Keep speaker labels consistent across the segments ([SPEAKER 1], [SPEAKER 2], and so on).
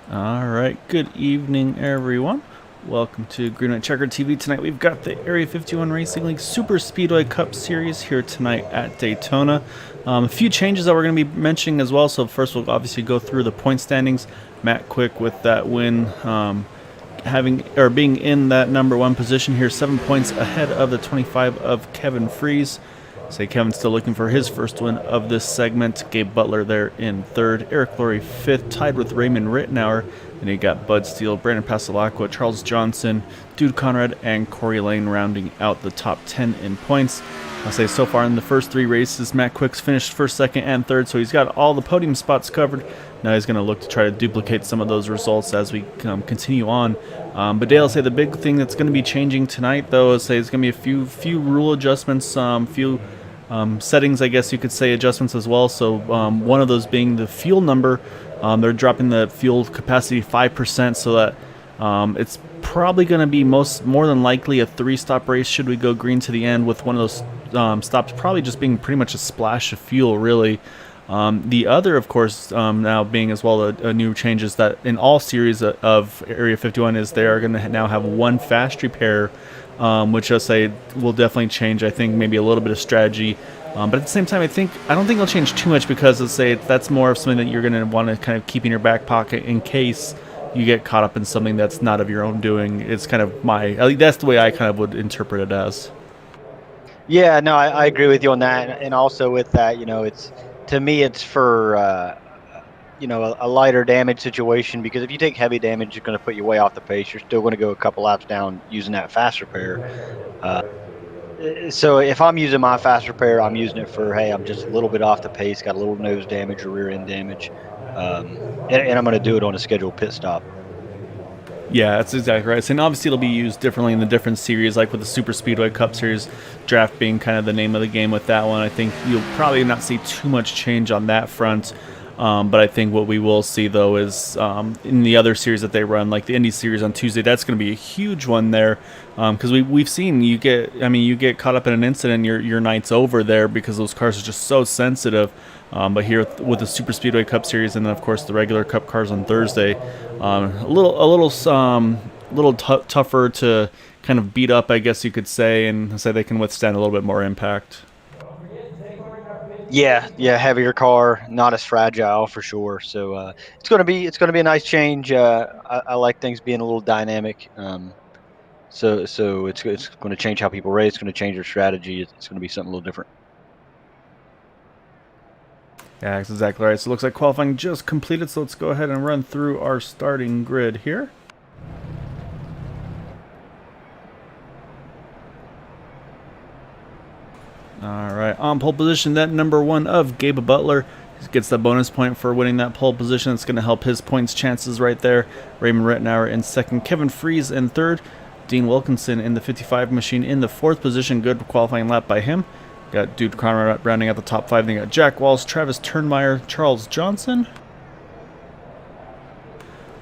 [SPEAKER 1] Alright, good evening everyone. Welcome to Green White Checker TV. Tonight we've got the Area 51 Racing League Superspeedway Cup Series here tonight at Daytona. A few changes that we're going to be mentioning as well. So first we'll obviously go through the point standings. Matt Quick with that win, being in that #1 position here, 7 points ahead of the 25 of Kevin Freeze. Say Kevin's still looking for his first win of this segment. Gabe Butler there in third. Eric Laurie fifth, tied with Raymond Rittenauer. And you got Bud Steele, Brandon Pasalacqua, Charles Johnson, Dude Conrad, and Corey Lane rounding out the top 10 in points. I'll say so far in the first 3 races, Matt Quick's finished first, second, and third, so he's got all the podium spots covered. Now he's going to look to try to duplicate some of those results as we continue on. But Dale, say the big thing that's going to be changing tonight, though, is say it's going to be a few rule adjustments, few settings, I guess you could say, adjustments as well. So one of those being the fuel number. They're dropping the fuel capacity 5% so that it's probably going to be more than likely a 3-stop race should we go green to the end, with one of those stops probably just being pretty much a splash of fuel, really. The other, of course, now being as well a new change is that in all series of Area 51 is they are going to now have one fast repair, which I'll say will definitely change, I think, maybe a little bit of strategy. But at the same time, I don't think it'll change too much, because let's say that's more of something that you're going to want to kind of keep in your back pocket in case you get caught up in something that's not of your own doing. It's kind of that's the way I kind of would interpret it as.
[SPEAKER 2] Yeah, no, I agree with you on that. And also with that, to me, it's for, a lighter damage situation, because if you take heavy damage, it's going to put you way off the pace. You're still going to go a couple laps down using that fast repair. So if I'm using my fast repair, I'm using it for, hey, I'm just a little bit off the pace, got a little nose damage or rear end damage, and I'm going to do it on a scheduled pit stop.
[SPEAKER 1] Yeah, that's exactly right. And obviously it'll be used differently in the different series, like with the Superspeedway Cup Series, draft being kind of the name of the game with that one. I think you'll probably not see too much change on that front. But I think what we will see, though, is in the other series that they run, like the Indy Series on Tuesday, that's going to be a huge one there, because we've seen you get caught up in an incident, your night's over there because those cars are just so sensitive. But here with the Superspeedway Cup Series, and then of course the regular Cup cars on Thursday, a little tougher to kind of beat up, I guess you could say, and say they can withstand a little bit more impact.
[SPEAKER 2] Yeah, heavier car, not as fragile for sure. So it's gonna be a nice change. I like things being a little dynamic. So it's going to change how people race. It's going to change their strategy. It's going to be something a little different.
[SPEAKER 1] Yeah, that's exactly right. So it looks like qualifying just completed. So let's go ahead and run through our starting grid here. All right, on pole position, that #1 of Gabe Butler, He gets the bonus point for winning that pole position. It's going to help his points chances right there. Raymond Rittenauer in second. Kevin Fries in third. Dean Wilkinson in the 55 machine in the fourth position. Good qualifying lap by him. Got Dude Conrad rounding out the top 5. Then you got Jack Walsh, Travis Turnmeyer, Charles Johnson.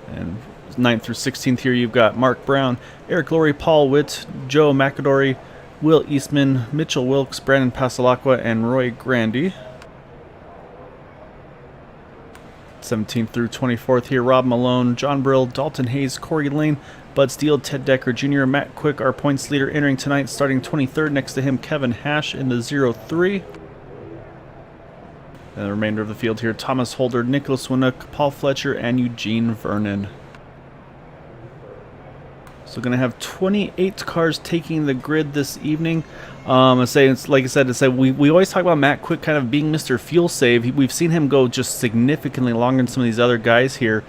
[SPEAKER 1] And 9th through 16th here, you've got Mark Brown, Eric Laurie, Paul Witt, Joe McAdory, Will Eastman, Mitchell Wilkes, Brandon Pasalacqua, and Roy Grandy. 17th through 24th here, Rob Malone, John Brill, Dalton Hayes, Corey Lane, Bud Steele, Ted Decker Jr., Matt Quick, our points leader, entering tonight, starting 23rd. Next to him, Kevin Hash in the 03. And the remainder of the field here, Thomas Holder, Nicholas Winnook, Paul Fletcher, and Eugene Vernon. So going to have 28 cars taking the grid this evening. I say it's like I said. We always talk about Matt Quick kind of being Mr. Fuel Save. We've seen him go just significantly longer than some of these other guys here.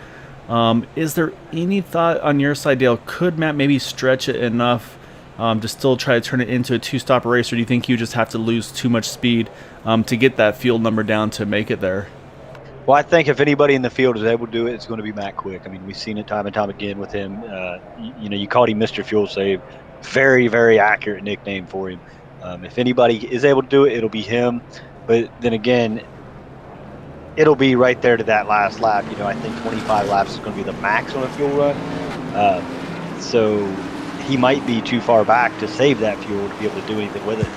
[SPEAKER 1] Is there any thought on your side, Dale? Could Matt maybe stretch it enough to still try to turn it into a two-stop race, or do you think you just have to lose too much speed to get that field number down to make it there?
[SPEAKER 2] Well, I think if anybody in the field is able to do it, it's going to be Matt Quick. I mean, we've seen it time and time again with him. You called him Mr. Fuel Save. Very, very accurate nickname for him. If anybody is able to do it, it'll be him. But then again, it'll be right there to that last lap. I think 25 laps is going to be the max on a fuel run. So he might be too far back to save that fuel to be able to do anything with it.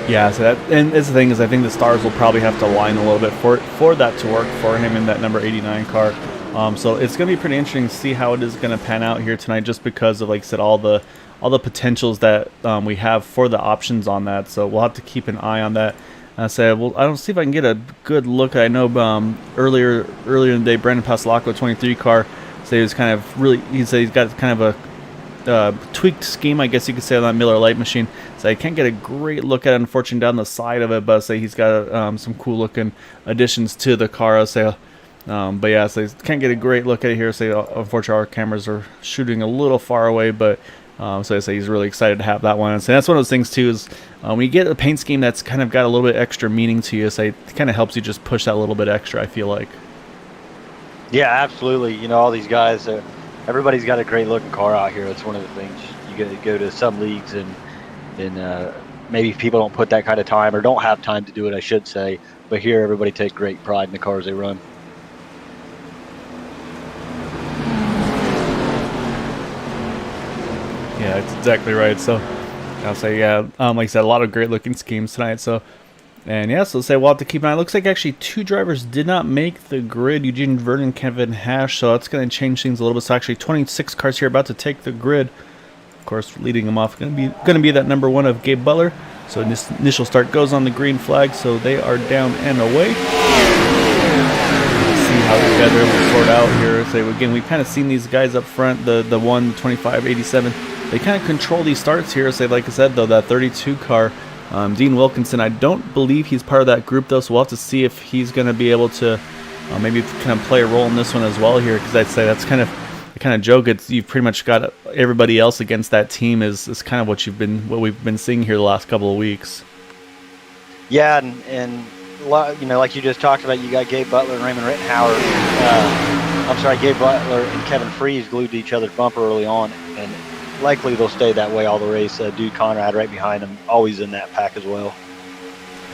[SPEAKER 1] Yeah, so and that's the thing is I think the stars will probably have to align a little bit for that to work for him in that number 89 car. So it's going to be pretty interesting to see how it is going to pan out here tonight, just because of, like I said, all the potentials that we have for the options on that. So we'll have to keep an eye on that. I said, well, I don't see if I can get a good look. I know earlier in the day, Brandon Pasalacqua, 23 car, said he was kind of really. He said he's got kind of a tweaked scheme, I guess you could say, on that Miller Lite machine. So I can't get a great look at it, unfortunately, down the side of it, but I say he's got some cool looking additions to the car. I say, but yeah, so I can't get a great look at it here. Say, unfortunately, our cameras are shooting a little far away, but so I say he's really excited to have that one. And so that's one of those things too, is when you get a paint scheme that's kind of got a little bit extra meaning to you, so it kind of helps you just push that little bit extra, I feel like.
[SPEAKER 2] Yeah, absolutely. All these guys, everybody's got a great looking car out here. That's one of the things. You go to some leagues and maybe people don't put that kind of time, or don't have time to do it, I should say. But here, everybody takes great pride in the cars they run.
[SPEAKER 1] Yeah, that's exactly right. So I'll say, yeah, like I said, a lot of great looking schemes tonight. So, and yeah, so say we'll have to keep an eye. It looks like actually 2 drivers did not make the grid, Eugene Vernon, Kevin Hash. So that's going to change things a little bit. So actually 26 cars here about to take the grid. Of course, leading them off going to be that number 1 of Gabe Butler. So this initial start goes on the green flag, so they are down and away. Let's see how the guys are able to sort out here. So again, we've kind of seen these guys up front, the 125, 87. They kind of control these starts here. So like I said, though, that 32 car, Dean Wilkinson, I don't believe he's part of that group, though. So we'll have to see if he's going to be able to maybe kind of play a role in this one as well here, because I'd say that's kind of the kind of joke. It's you've pretty much got everybody else against that team is kind of what we've been seeing here the last couple of weeks.
[SPEAKER 2] Yeah, and like you just talked about, you got Gabe Butler and Raymond Rittenauer. Gabe Butler and Kevin Fries glued to each other's bumper early on, and likely they'll stay that way all the race. Dude Conrad right behind him, always in that pack as well.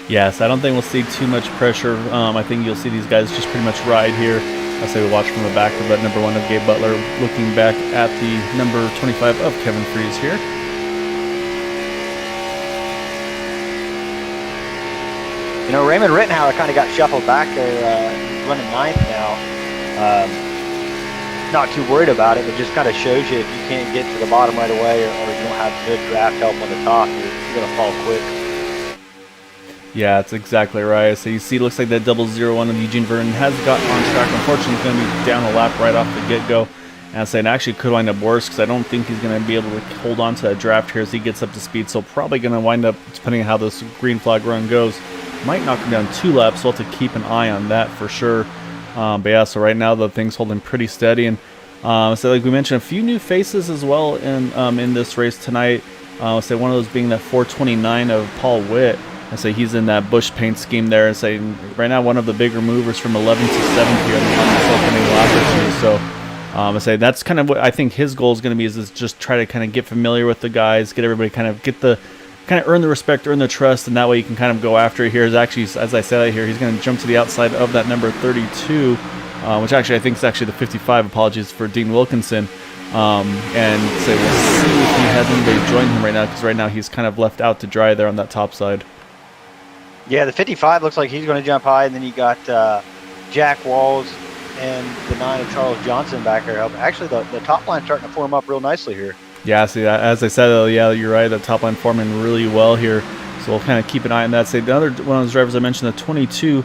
[SPEAKER 1] Yes, I don't think we'll see too much pressure. I think you'll see these guys just pretty much ride here. I say we watch from the back of that number 1 of Gabe Butler, looking back at the number 25 of Kevin Fries here.
[SPEAKER 2] Raymond Rittenauer kind of got shuffled back there, running 9th now. Not too worried about it, but just kind of shows you if you can't get to the bottom right away, or you don't have good draft help on the top, you're going to fall quick.
[SPEAKER 1] Yeah, that's exactly right. So you see, it looks like that 001 of Eugene Vernon has gotten on track. Unfortunately, he's going to be down a lap right off the get-go. And I say it actually could wind up worse, because I don't think he's going to be able to hold on to a draft here as he gets up to speed. So probably going to wind up, depending on how this green flag run goes, might knock him down 2 laps. So we'll have to keep an eye on that for sure. But yeah, so right now the thing's holding pretty steady. And so like we mentioned, a few new faces as well in this race tonight. So one of those being that 429 of Paul Witt. I say he's in that bush paint scheme there. I say right now one of the bigger movers from 11 to 7 here on this opening lap or two. So I say that's kind of what I think his goal is going to be, is just try to kind of get familiar with the guys, get everybody kind of earn the respect, earn the trust, and that way you can kind of go after it here. Is actually, as I said here, he's going to jump to the outside of that number 32, which actually I think is actually the 55. Apologies for Dean Wilkinson. And so we'll see if he has anybody join him right now, because right now he's kind of left out to dry there on that top side.
[SPEAKER 2] Yeah, the 55 looks like he's going to jump high, and then you got Jack Walls and the 9 of Charles Johnson back there. Actually, the top line's starting to form up real nicely here.
[SPEAKER 1] Yeah, see, as I said, yeah, you're right. The top line forming really well here, so we'll kind of keep an eye on that. Say the other one of those drivers I mentioned, the 22,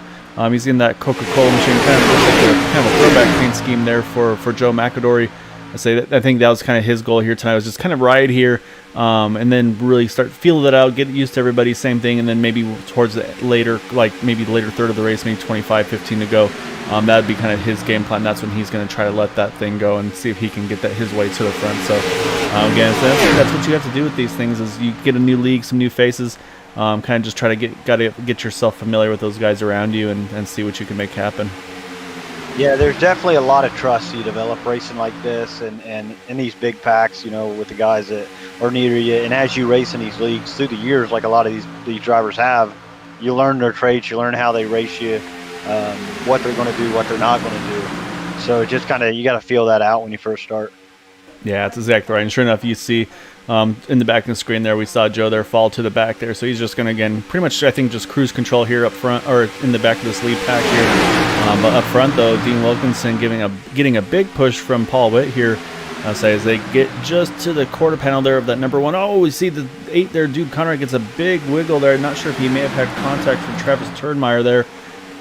[SPEAKER 1] he's in that Coca-Cola machine, kind of looks like kind of a throwback paint scheme there for Joe McAdory. I think that was kind of his goal here tonight, was just kind of ride here, and then really start feeling it out, get used to everybody, same thing, and then maybe towards the later, like maybe the later third of the race, maybe 25, 15 to go, that would be kind of his game plan. That's when he's going to try to let that thing go and see if he can get that his way to the front. So again, so that's what you have to do with these things, is you get a new league, some new faces, kind of just try to get yourself familiar with those guys around you and see what you can make happen.
[SPEAKER 2] Yeah, there's definitely a lot of trust you develop racing like this and in these big packs, with the guys that are near you. And as you race in these leagues through the years, like a lot of these drivers have, you learn their traits, you learn how they race you, what they're going to do, what they're not going to do. So just kind of, you got to feel that out when you first start.
[SPEAKER 1] Yeah, that's exactly right. And sure enough, you see in the back of the screen there, we saw Joe there fall to the back there. So he's just going to, again, pretty much, I think, just cruise control here up front, or in the back of this lead pack here. But up front, though, Dean Wilkinson getting a big push from Paul Witt here. As they get just to the quarter panel there of that number 1. Oh, we see the 8 there. Dude Conrad gets a big wiggle there. Not sure if he may have had contact from Travis Turnmeyer there.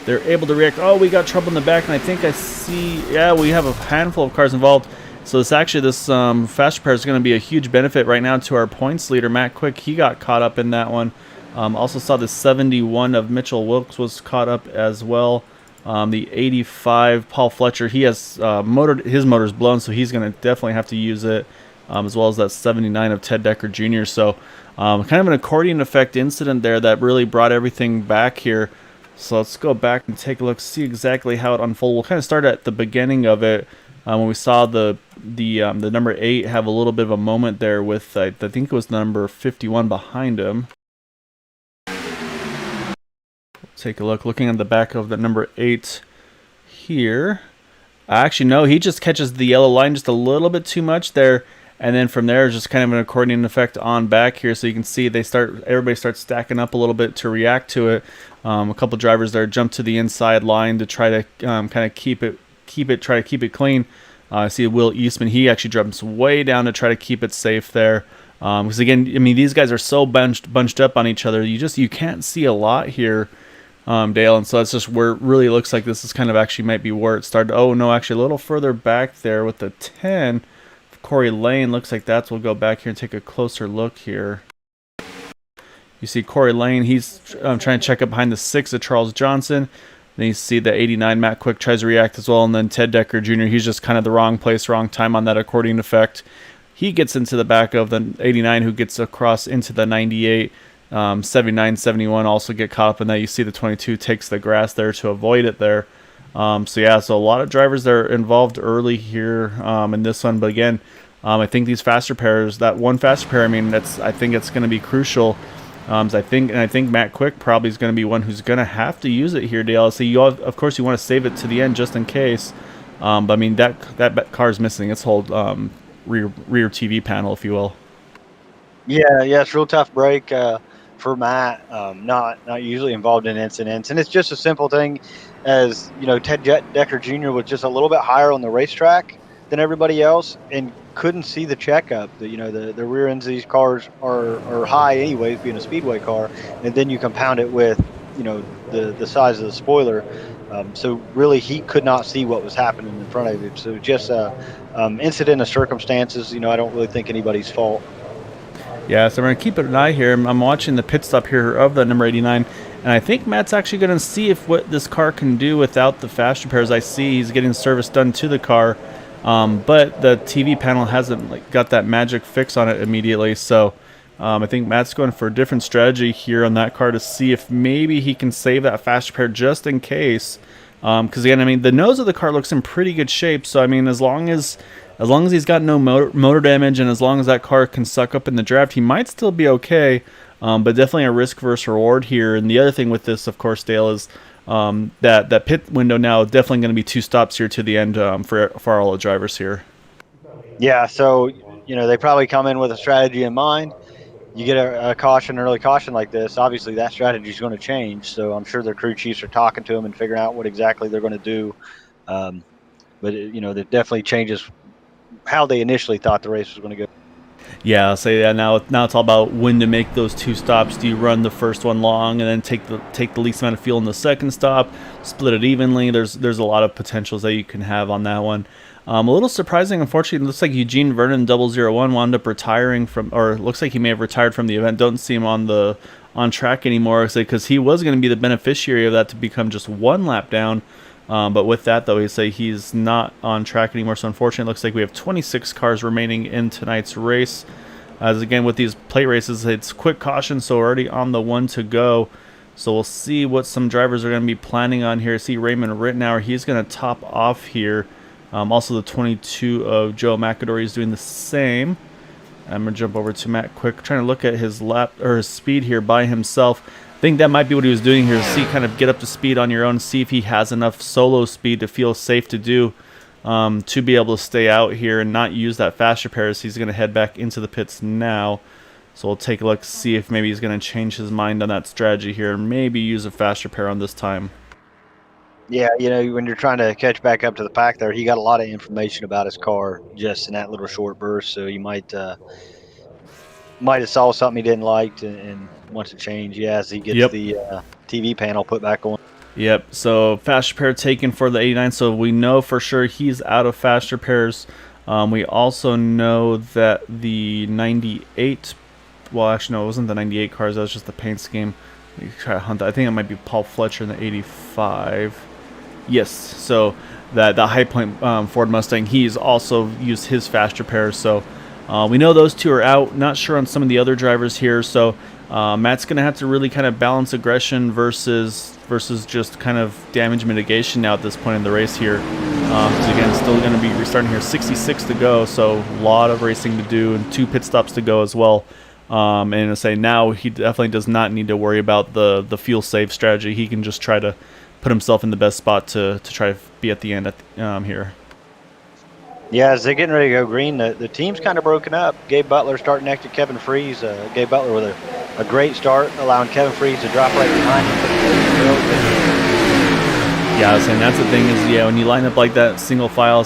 [SPEAKER 1] They're able to react. Oh, we got trouble in the back, and I think I see, yeah, we have a handful of cars involved. So this fast repair is going to be a huge benefit right now to our points leader, Matt Quick. He got caught up in that one. Also saw the 71 of Mitchell Wilkes was caught up as well. The 85, Paul Fletcher, he has his motor's blown, so he's going to definitely have to use it, as well as that 79 of Ted Decker Jr. So kind of an accordion effect incident there that really brought everything back here. So let's go back and take a look, see exactly how it unfolded. We'll kind of start at the beginning of it. When we saw the number 8 have a little bit of a moment there with, I think it was number 51 behind him. Take a look, looking at the back of the number 8 here. Actually, no, he just catches the yellow line just a little bit too much there, and then from there, just kind of an accordion effect on back here. So you can see everybody starts stacking up a little bit to react to it. A couple drivers there jump to the inside line to try to kind of keep it clean. I see Will Eastman, he actually jumps way down to try to keep it safe there. Because again, I mean, these guys are so bunched up on each other, you can't see a lot here, Dale, and so that's just where it really looks like this is kind of actually might be where it started. Oh no, actually a little further back there with the 10, Corey Lane, looks like that's, we'll go back here and take a closer look here. You see Corey Lane, he's trying to check up behind the 6 of Charles Johnson. Then you see the 89, Matt Quick tries to react as well, and then Ted Decker Jr., he's just kind of the wrong place, wrong time on that accordion effect. He gets into the back of the 89, who gets across into the 98. 79, 71 also get caught up in that. You see the 22 takes the grass there to avoid it there. So yeah, so a lot of drivers that are involved early here in this one. But again, I think these faster pairs, that one faster pair, I mean, I think it's going to be crucial. I think Matt Quick probably is going to be one who's going to have to use it here, Dale. So of course you want to save it to the end just in case. But I mean that car's missing its whole rear TV panel, if you will. Yeah,
[SPEAKER 2] it's a real tough break for Matt. Not usually involved in incidents, and it's just a simple thing, as Ted Decker Jr. was just a little bit higher on the racetrack than everybody else and couldn't see the checkup. The rear ends of these cars are high anyways, being a speedway car, and then you compound it with the size of the spoiler. So really he could not see what was happening in front of him. So just incident of circumstances. I don't really think anybody's fault.
[SPEAKER 1] Yeah, so we're going to keep an eye here. I'm watching the pit stop here of the number 89, and I think Matt's actually going to see what this car can do without the fast repairs. I see he's getting service done to the car, but the TV panel hasn't got that magic fix on it immediately, so I think Matt's going for a different strategy here on that car to see if maybe he can save that fast repair just in case. Because again, I mean, the nose of the car looks in pretty good shape. So I mean, as long as he's got no motor damage, and as long as that car can suck up in the draft, he might still be okay. But definitely a risk versus reward here. And the other thing with this, of course, Dale, is that pit window now definitely going to be 2 stops here to the end for all the drivers here.
[SPEAKER 2] Yeah, so they probably come in with a strategy in mind. You get a caution, early caution like this, obviously that strategy is going to change. So I'm sure their crew chiefs are talking to them and figuring out what exactly they're going to do. But that definitely changes how they initially thought the race was going to go.
[SPEAKER 1] Yeah, I'll say that now it's all about when to make those 2 stops. Do you run the first one long and then take the least amount of fuel in the second stop, split it evenly? There's a lot of potentials that you can have on that one. A little surprising, unfortunately, it looks like Eugene Vernon 001 wound up retiring from, or it looks like he may have retired from the event. Don't see him on track anymore, because he was going to be the beneficiary of that to become just 1 lap down. But with that, though, he's not on track anymore. So unfortunately, it looks like we have 26 cars remaining in tonight's race. As again, with these plate races, it's quick caution, so we're already on the 1 to go. So we'll see what some drivers are going to be planning on here. See Raymond Rittenauer, he's going to top off here. Also, the 22 of Joe McAdory is doing the same. I'm going to jump over to Matt quick, trying to look at his lap or his speed here by himself. I think that might be what he was doing here, kind of get up to speed on your own, see if he has enough solo speed to feel safe to do, to be able to stay out here and not use that fast repair. So he's going to head back into the pits now. So we'll take a look, see if maybe he's going to change his mind on that strategy here and maybe use a fast repair on this time.
[SPEAKER 2] Yeah, when you're trying to catch back up to the pack there, he got a lot of information about his car just in that little short burst. So you might have saw something he didn't like and wants to change. Yeah, as he gets the TV panel put back on.
[SPEAKER 1] Yep, so fast repair taken for the 89, so we know for sure he's out of fast repairs. We also know that the 98, well, actually, no, it wasn't the 98 cars, that was just the paint scheme. We try to hunt that. I think it might be Paul Fletcher in the 85. Yes, so the High Point Ford Mustang, he's also used his fast repairs, so we know those 2 are out. Not sure on some of the other drivers here, so Matt's going to have to really kind of balance aggression versus just kind of damage mitigation now at this point in the race here. So again, still going to be restarting here, 66 to go, so a lot of racing to do and 2 pit stops to go as well. And to say now he definitely does not need to worry about the fuel save strategy. He can just try to put himself in the best spot to try to be at the end here.
[SPEAKER 2] Yeah, as they're getting ready to go green, the team's kind of broken up. Gabe Butler starting next to Kevin Freeze. Gabe Butler with a great start, allowing Kevin Freeze to drop right behind him.
[SPEAKER 1] Yeah, and that's the thing is, when you line up like that, single file,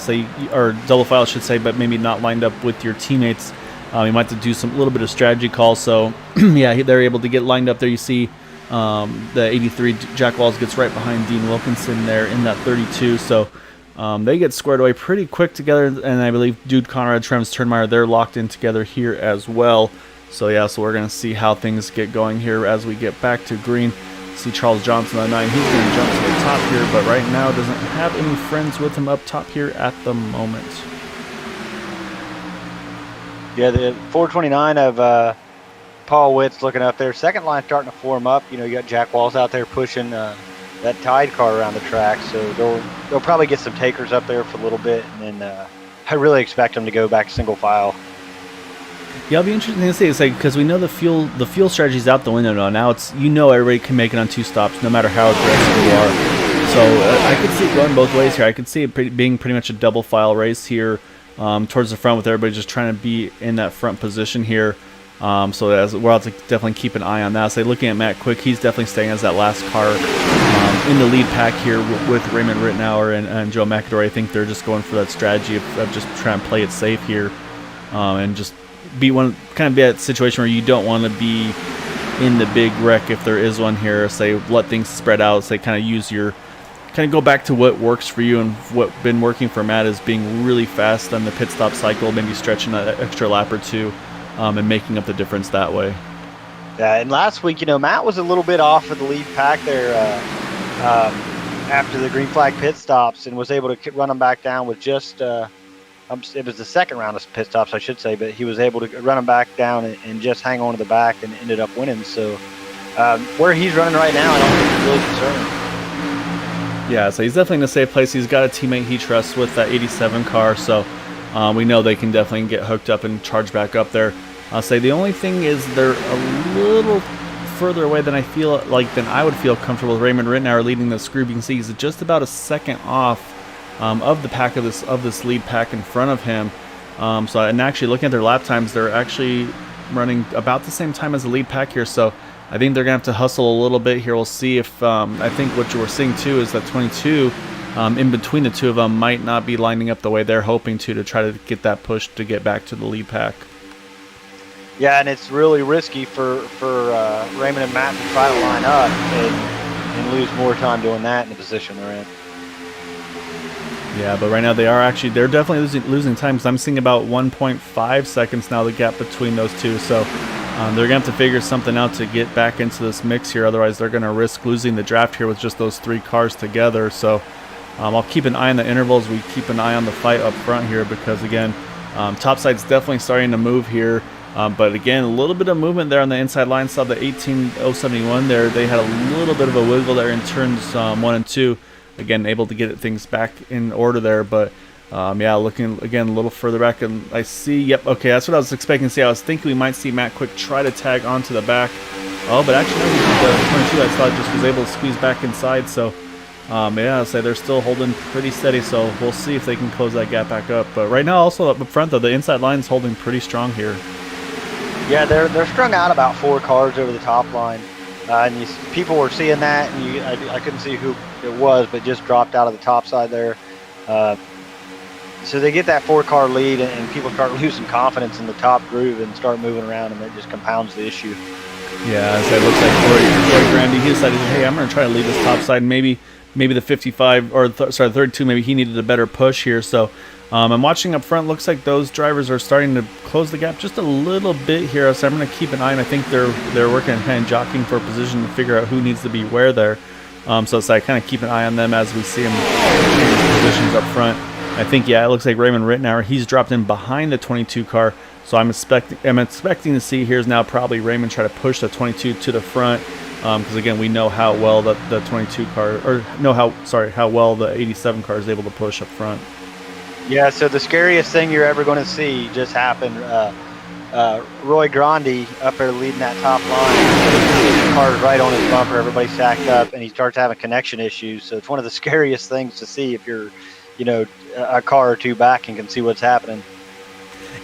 [SPEAKER 1] or double file, I should say, but maybe not lined up with your teammates, you might have to do a little bit of strategy calls. So, yeah, they're able to get lined up there. You see the 83, Jack Walls gets right behind Dean Wilkinson there in that 32. So they get squared away pretty quick together. And I believe Dude Conrad, Trems Turnmeyer, they're locked in together here as well. So, yeah, so we're going to see how things get going here as we get back to green. See Charles Johnson on 9. He's going to jump to the top here, but right now doesn't have any friends with him up top here at the moment.
[SPEAKER 2] Yeah, the 429 of Paul Witt's looking up there. Second line starting to form up. You got Jack Walls out there pushing that Tide car around the track. So they'll probably get some takers up there for a little bit. And then I really expect them to go back single file.
[SPEAKER 1] Yeah, it'll be interesting to see. It's like, because we know the fuel strategy is out the window now. Now it's, everybody can make it on 2 stops no matter how aggressive you are. So I could see it going both ways here. I could see it being pretty much a double file race here. Towards the front with everybody just trying to be in that front position here. So as we'll have to definitely keep an eye on that. So looking at Matt Quick, he's definitely staying as that last car in the lead pack here with Raymond Rittenauer and Joe McAdory. I think they're just going for that strategy of just trying to play it safe here, and just be that situation where you don't want to be in the big wreck if there is one here. Say let things spread out. Say kind of go back to what works for you, and what been working for Matt is being really fast on the pit stop cycle, maybe stretching that extra lap or 2, and making up the difference that way.
[SPEAKER 2] Yeah, and last week, Matt was a little bit off of the lead pack there after the green flag pit stops, and was able to run them back down with just it was the second round of pit stops, I should say, but he was able to run him back down and just hang on to the back and ended up winning. So where he's running right now, I don't think he's really concerned.
[SPEAKER 1] Yeah, so he's definitely in a safe place. He's got a teammate he trusts with that 87 car, so we know they can definitely get hooked up and charge back up there. I'll say the only thing is they're a little further away than I would feel comfortable with Raymond Rittenauer leading this group. You can see he's just about a second off of the pack of this lead pack in front of him. And actually looking at their lap times, they're actually running about the same time as the lead pack here. So I think they're gonna have to hustle a little bit here. We'll see if I think what you were seeing too is that 22 in between the two of them might not be lining up the way they're hoping to try to get that push to get back to the lead pack.
[SPEAKER 2] Yeah, and it's really risky for Raymond and Matt to try to line up and lose more time doing that in the position they're in.
[SPEAKER 1] Yeah, but right now they're definitely losing time, because I'm seeing about 1.5 seconds now, the gap between those two. So they're going to have to figure something out to get back into this mix here. Otherwise, they're going to risk losing the draft here with just those three cars together. So I'll keep an eye on the intervals. We keep an eye on the fight up front here, because, again, topside's definitely starting to move here. But again, a little bit of movement there on the inside line. Saw the 18071 there. They had a little bit of a wiggle there in turns 1 and 2. Again, able to get things back in order there. But yeah, looking again a little further back, and I see, yep, okay, that's what I was expecting to see. I was thinking we might see Matt Quick try to tag onto the back. Oh, but actually, no, the 22 I saw just was able to squeeze back inside. So yeah, I'll say they're still holding pretty steady. So we'll see if they can close that gap back up. But right now, also up front though, the inside line's holding pretty strong here.
[SPEAKER 2] Yeah, they're strung out about 4 cars over the top line, and people were seeing that, and I couldn't see who it was, but just dropped out of the top side there. So they get that 4-car lead, and people start losing confidence in the top groove and start moving around, and it just compounds the issue.
[SPEAKER 1] Yeah, so it looks like Roy Grandy, he decided, hey, I'm going to try to lead this top side. Maybe the 55 or 32, maybe he needed a better push here. So I'm watching up front. Looks like those drivers are starting to close the gap just a little bit here. So I'm going to keep an eye, and I think they're working kind of jockeying for a position to figure out who needs to be where there. So I kind of keep an eye on them as we see them in positions up front. I think, yeah, it looks like Raymond Rittenauer, he's dropped in behind the 22 car. So I'm expecting to see here's now probably Raymond try to push the 22 to the front, because again, we know how well the 22 car, or know how well the 87 car is able to push up front.
[SPEAKER 2] Yeah, so the scariest thing you're ever going to see just happened. Roy Grandi up there leading that top line. The car's right on his bumper. Everybody's stacked up, and he starts having connection issues. So it's one of the scariest things to see if you're, a car or two back and can see what's happening.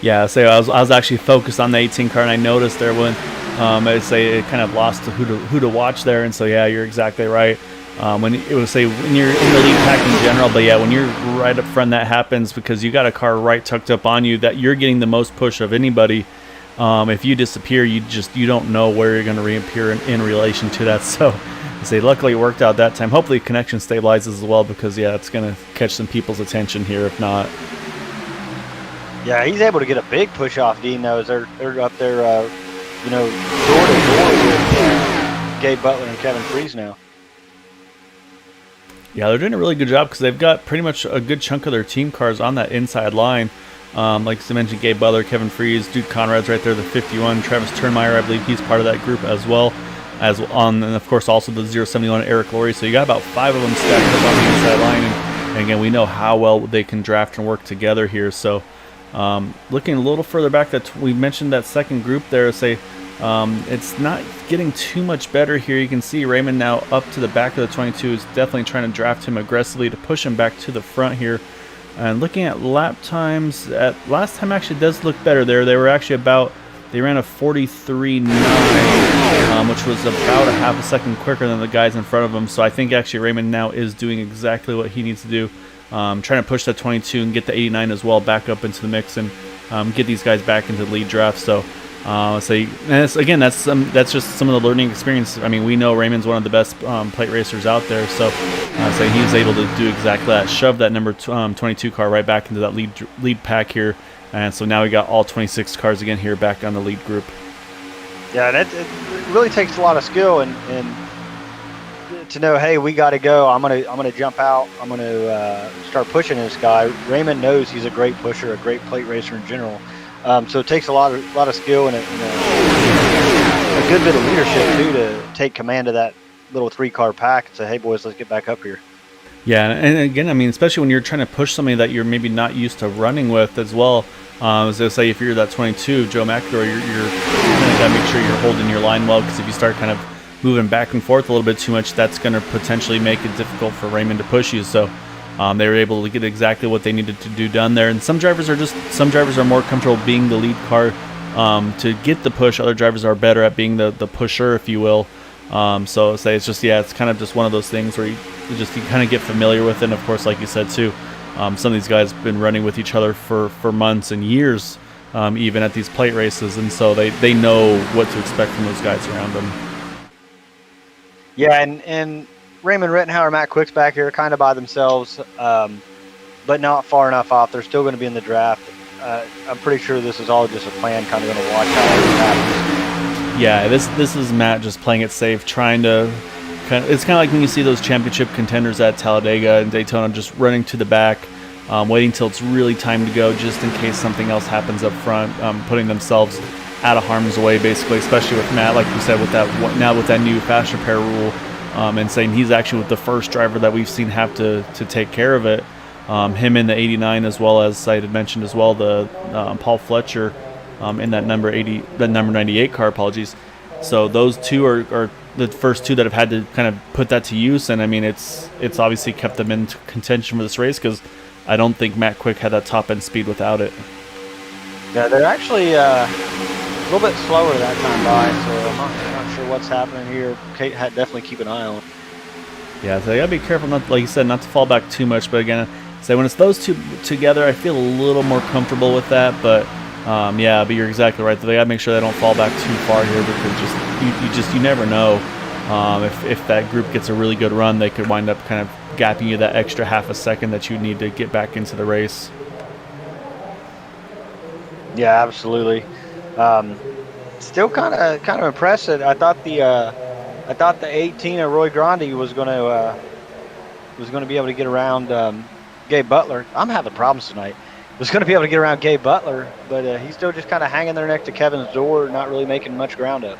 [SPEAKER 1] Yeah, so I was actually focused on the 18 car, and I noticed there when I'd say it kind of lost to who to watch there. And so yeah, you're exactly right. When it would say when you're in the lead pack in general, but yeah, when you're right up front, that happens because you got a car right tucked up on you that you're getting the most push of anybody. If you disappear, you don't know where you're going to reappear in relation to that. So I say luckily it worked out that time. Hopefully connection stabilizes as well, because yeah, it's going to catch some people's attention here if not.
[SPEAKER 2] Yeah, he's able to get a big push off Dino as they're up there, door to door with Gabe Butler and Kevin Freese now.
[SPEAKER 1] Yeah, they're doing a really good job because they've got pretty much a good chunk of their team cars on that inside line. Like I mentioned, Gabe Butler, Kevin Freese, Duke Conrad's right there, the 51. Travis Turnmeyer, I believe he's part of that group as well. And of course also the 071 Eric Laurie. So you got about 5 of them stacked up on the inside line. And again, we know how well they can draft and work together here. So looking a little further back, that we mentioned that second group there, it's not getting too much better here. You can see Raymond now up to the back of the 22 is definitely trying to draft him aggressively to push him back to the front here. And looking at lap times, at last time actually does look better there. They ran a 43.9, which was about a half a second quicker than the guys in front of them. So I think actually Raymond now is doing exactly what he needs to do. Trying to push that 22 and get the 89 as well back up into the mix and get these guys back into the lead draft. So that's just some of the learning experience. I mean, we know Raymond's one of the best plate racers out there. So he was able to do exactly that, shove that number 22 car right back into that lead pack here. And so now we got all 26 cars again here back on the lead group.
[SPEAKER 2] Yeah, it really takes a lot of skill and to know, hey, we got to go. I'm gonna jump out. I'm gonna start pushing this guy. Raymond knows he's a great pusher, a great plate racer in general. So it takes a lot of skill and a good bit of leadership too to take command of that little 3-car pack and say, hey boys, let's get back up here.
[SPEAKER 1] Yeah, and again, I mean, especially when you're trying to push somebody that you're maybe not used to running with as well. As I say, if you're that 22, Joe McIntyre, you're kind of got to make sure you're holding your line well, because if you start kind of moving back and forth a little bit too much, that's going to potentially make it difficult for Raymond to push you. So they were able to get exactly what they needed to do done there. And some drivers are more comfortable being the lead car to get the push. Other drivers are better at being the pusher, if you will. So say it's just, it's kind of just one of those things where you kind of get familiar with it. And of course, like you said too, some of these guys have been running with each other for months and years, even at these plate races, and so they know what to expect from those guys around them.
[SPEAKER 2] Yeah, and Raymond Rittenhauer, Matt Quick's back here kind of by themselves, but not far enough off. They're still going to be in the draft. I'm pretty sure this is all just a plan, kind of going to watch how it happens.
[SPEAKER 1] Yeah, this is Matt just playing it safe, trying to it's kind of like when you see those championship contenders at Talladega and Daytona just running to the back, waiting till it's really time to go, just in case something else happens up front, putting themselves out of harm's way, basically, especially with Matt, like you said, with that new fast repair rule, and saying he's actually with the first driver that we've seen have to take care of it. Him in the 89, as well as I had mentioned as well, the Paul Fletcher in that number 98 car, apologies. So those two are the first two that have had to kind of put that to use, and I mean it's obviously kept them in contention for this race, because I don't think Matt Quick had that top end speed without it.
[SPEAKER 2] Yeah, they're actually a little bit slower that time by, so I'm not sure what's happening here. Kate had definitely keep an eye on.
[SPEAKER 1] Yeah, so you gotta be careful, not, like you said, not to fall back too much. But again, say when it's those two together, I feel a little more comfortable with that. But yeah, but you're exactly right. They gotta make sure they don't fall back too far here, because you never know. If that group gets a really good run, they could wind up kind of gapping you that extra half a second that you need to get back into the race.
[SPEAKER 2] Yeah, absolutely. Still kind of impressed. I thought the 18 of Roy Grandi was going to be able to get around Gabe Butler. I'm having problems tonight. Was going to be able to get around Gabe Butler, but he's still just kind of hanging there next to Kevin's door, not really making much ground up.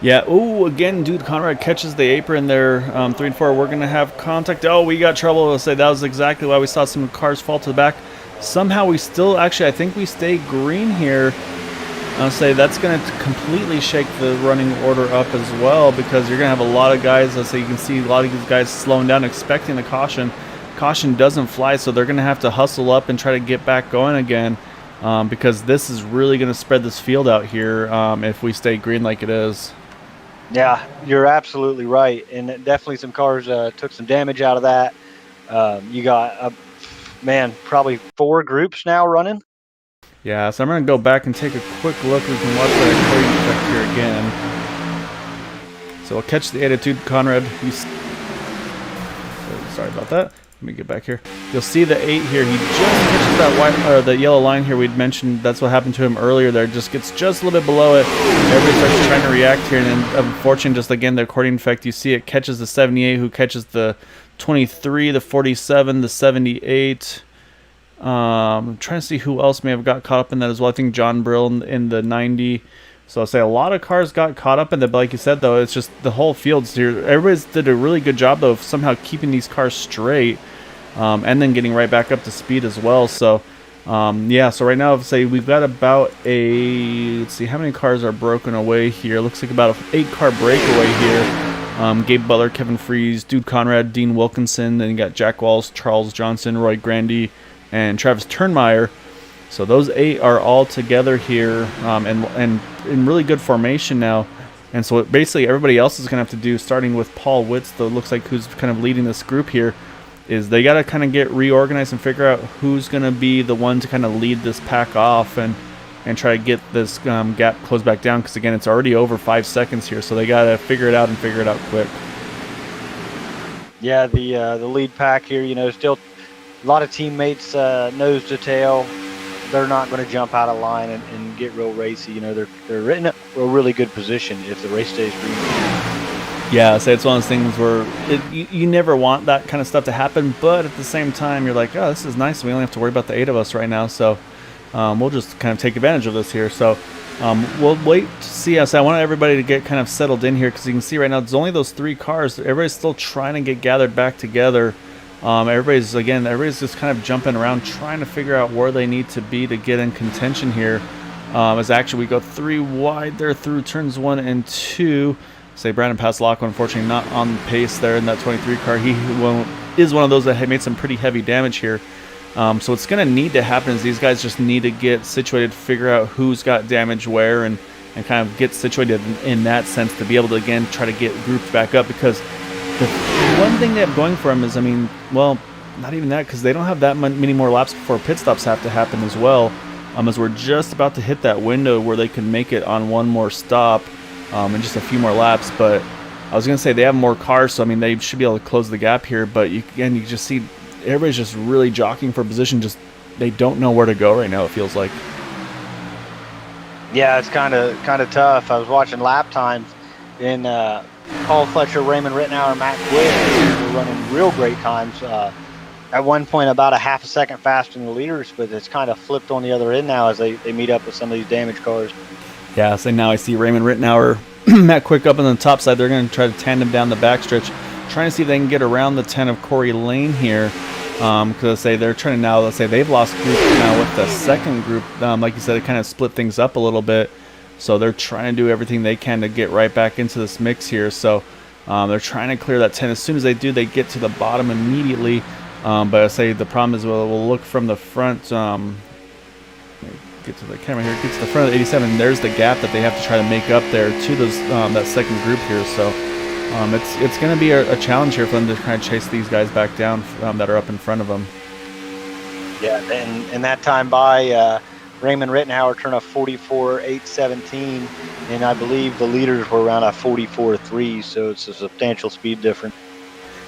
[SPEAKER 1] Yeah. Oh, again, dude, Conrad catches the apron there. 3 and 4. We're going to have contact. Oh, we got trouble. I'll say that was exactly why we saw some cars fall to the back. Somehow we still, actually, I think we stay green here. I'll say that's going to completely shake the running order up as well, because you're going to have a lot of guys. Let's say you can see a lot of these guys slowing down, expecting the caution. Caution doesn't fly, so they're going to have to hustle up and try to get back going again, because this is really going to spread this field out here if we stay green like it is.
[SPEAKER 2] Yeah, you're absolutely right, and definitely some cars took some damage out of that. You got probably 4 groups now running.
[SPEAKER 1] Yeah, so I'm going to go back and take a quick look. We can watch that effect here again. So we'll catch the attitude, Conrad. Sorry about that. Let me get back here. You'll see the 8 here. He just catches that white or the yellow line here. We'd mentioned that's what happened to him earlier there. Just gets just a little bit below it. Everybody starts trying to react here, and then unfortunately, just again the according effect, you see it catches the 78, who catches the 23, the 47, the 78. I'm trying to see who else may have got caught up in that as well. I think John Brill in the 90. So I'll say a lot of cars got caught up in that, but like you said, though, it's just the whole field's here. Everybody's did a really good job, though, of somehow keeping these cars straight, and then getting right back up to speed as well. So, yeah, so right now, say we've got about let's see, how many cars are broken away here? Looks like about an 8-car breakaway here. Gabe Butler, Kevin Freeze, Dude Conrad, Dean Wilkinson, then you got Jack Walls, Charles Johnson, Roy Grandi, and Travis Turnmeyer. So those 8 are all together here, and in really good formation now. And so basically everybody else is going to have to do, starting with Paul Witz, though, looks like who's kind of leading this group here, is they got to kind of get reorganized and figure out who's going to be the one to kind of lead this pack off and try to get this gap closed back down, because again, it's already over 5 seconds here, so they got to figure it out and figure it out quick.
[SPEAKER 2] Yeah, the lead pack here, still a lot of teammates nose to tail. They're not going to jump out of line and get real racy. They're in a really good position if the race stays green.
[SPEAKER 1] Yeah, so it's one of those things where you never want that kind of stuff to happen, but at the same time, you're like, oh, this is nice. We only have to worry about the 8 of us right now, so we'll just kind of take advantage of this here. So we'll wait to see. So I want everybody to get kind of settled in here because you can see right now it's only those 3 cars. Everybody's still trying to get gathered back together. Everybody's just kind of jumping around trying to figure out where they need to be to get in contention here. As actually we go 3 wide there through turns 1 and 2. Say Brandon Paslock, unfortunately not on pace there in that 23 car. He is one of those that had made some pretty heavy damage here. So what's going to need to happen is these guys just need to get situated, figure out who's got damage where, and kind of get situated in that sense to be able to, again, try to get grouped back up. Because the one thing they have going for them is, I mean, well, not even that, because they don't have that many more laps before pit stops have to happen as well. As we're just about to hit that window where they can make it on one more stop. And just a few more laps, but I was going to say they have more cars, so I mean they should be able to close the gap here, but you just see everybody's just really jockeying for position. Just they don't know where to go right now, it feels like.
[SPEAKER 2] Yeah, it's kind of tough. I was watching lap times in Paul Fletcher, Raymond Rittenauer, Matt Quick were running real great times. At one point about a half a second faster than the leaders, but it's kind of flipped on the other end now as they meet up with some of these damaged cars.
[SPEAKER 1] Yeah, so now I see Raymond Rittenauer, Matt Quick up on the top side. They're going to try to tandem down the backstretch, trying to see if they can get around the 10 of Corey Lane here. Because let's say they're trying to now, let's say they've lost group now with the second group. Like you said, it kind of split things up a little bit. So they're trying to do everything they can to get right back into this mix here. So they're trying to clear that 10. As soon as they do, they get to the bottom immediately. But I say the problem is we'll look from the front. Get to the camera here. Get to the front of the 87. There's the gap that they have to try to make up there to those that second group here. So it's going to be a challenge here for them to kind of chase these guys back down that are up in front of them.
[SPEAKER 2] Yeah, and that time by Raymond Rittenauer turned a 44.817, and I believe the leaders were around a 44.3. So it's a substantial speed difference.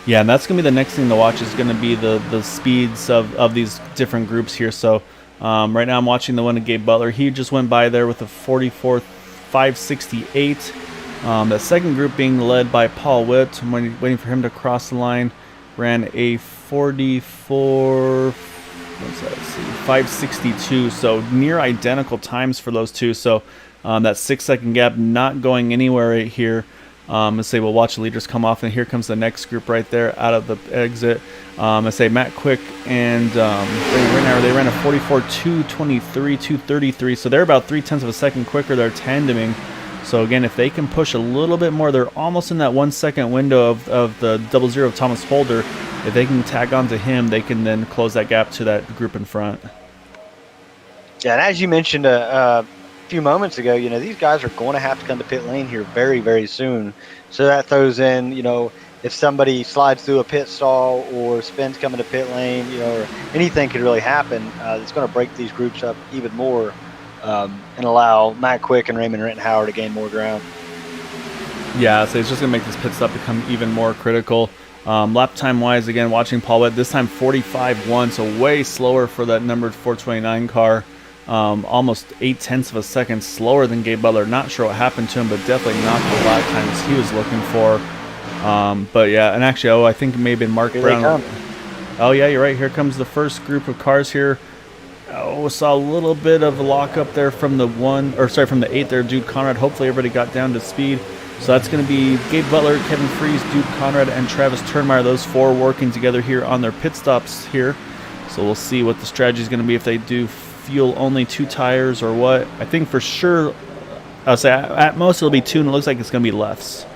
[SPEAKER 1] Yeah, and that's going to be the next thing to watch is going to be the speeds of these different groups here. So. Right now I'm watching the one of Gabe Butler. He just went by there with a 44.568. The second group being led by Paul Witt. I'm waiting for him to cross the line. Ran a 562. So near identical times for those two. So that 6-second gap not going anywhere right here. Let's say we'll watch the leaders come off, and here comes the next group right there out of the exit. Let's say Matt Quick and they ran a 44.223, 233. So they're about 0.3 of a second quicker. They're tandeming. So again, if they can push a little bit more, they're almost in that 1 second window of the 00 of Thomas Holder. If they can tag onto him, they can then close that gap to that group in front.
[SPEAKER 2] Yeah, and as you mentioned a few moments ago, you know, these guys are going to have to come to pit lane here very, very soon. So that throws in, you know, if somebody slides through a pit stall or spins coming to pit lane, you know, or anything could really happen. It's going to break these groups up even more and allow Matt Quick and Raymond Rittenauer to gain more ground.
[SPEAKER 1] Yeah, so it's just going to make this pit stop become even more critical. Lap time wise, again, watching Paul Witt, this time 45.1, so way slower for that numbered 429 car. Almost 0.8 of a second slower than Gabe Butler. Not sure what happened to him, but definitely not the lap times he was looking for. But yeah, and actually, I think it may have been Mark Brown. Oh yeah, you're right. Here comes the first group of cars here. Oh, saw a little bit of a lock up there from the from the 8 there, Dude Conrad. Hopefully everybody got down to speed. So that's going to be Gabe Butler, Kevin Fries, Dude Conrad, and Travis Turnmeyer. Those 4 working together here on their pit stops here. So we'll see what the strategy is going to be if they do fuel only 2 tires or what. I think for sure, I'll say at most it'll be 2, and it looks like it's going to be lefts.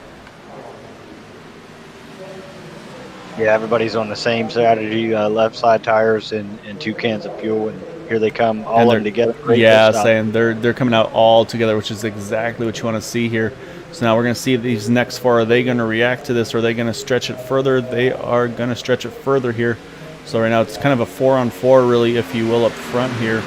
[SPEAKER 2] Yeah, everybody's on the same strategy, left side tires and 2 cans of fuel, and here they come all in together.
[SPEAKER 1] Yeah, saying they're coming out all together, which is exactly what you want to see here. So now we're going to see these next 4. Are they going to react to this, or are they going to stretch it further? They are going to stretch it further here. So right now it's kind of a 4-on-4, really, if you will, up front here.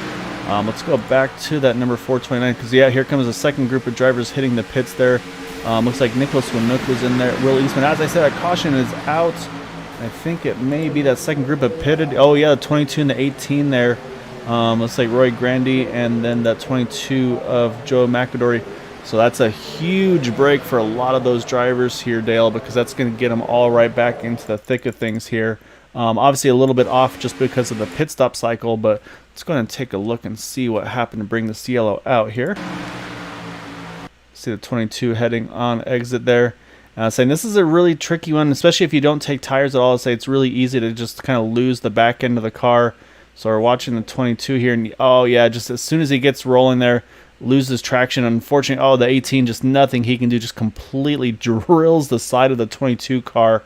[SPEAKER 1] Let's go back to that number 429, because yeah, here comes a second group of drivers hitting the pits there. Looks like Nicholas Winook was in there. Will Eastman, as I said, a caution is out. I think it may be that second group of pitted. Oh yeah, the 22 and the 18 there. Looks like Roy Grandy and then that 22 of Joe McAdory. So that's a huge break for a lot of those drivers here, Dale, because that's going to get them all right back into the thick of things here. Obviously a little bit off just because of the pit stop cycle, but let's go ahead and take a look and see what happened to bring this yellow out here. See the 22 heading on exit there. Saying this is a really tricky one, especially if you don't take tires at all. Say it's really easy to just kind of lose the back end of the car. So we're watching the 22 here, and oh yeah, just as soon as he gets rolling there, loses traction. Unfortunately, oh, the 18, just nothing he can do, just completely drills the side of the 22 car,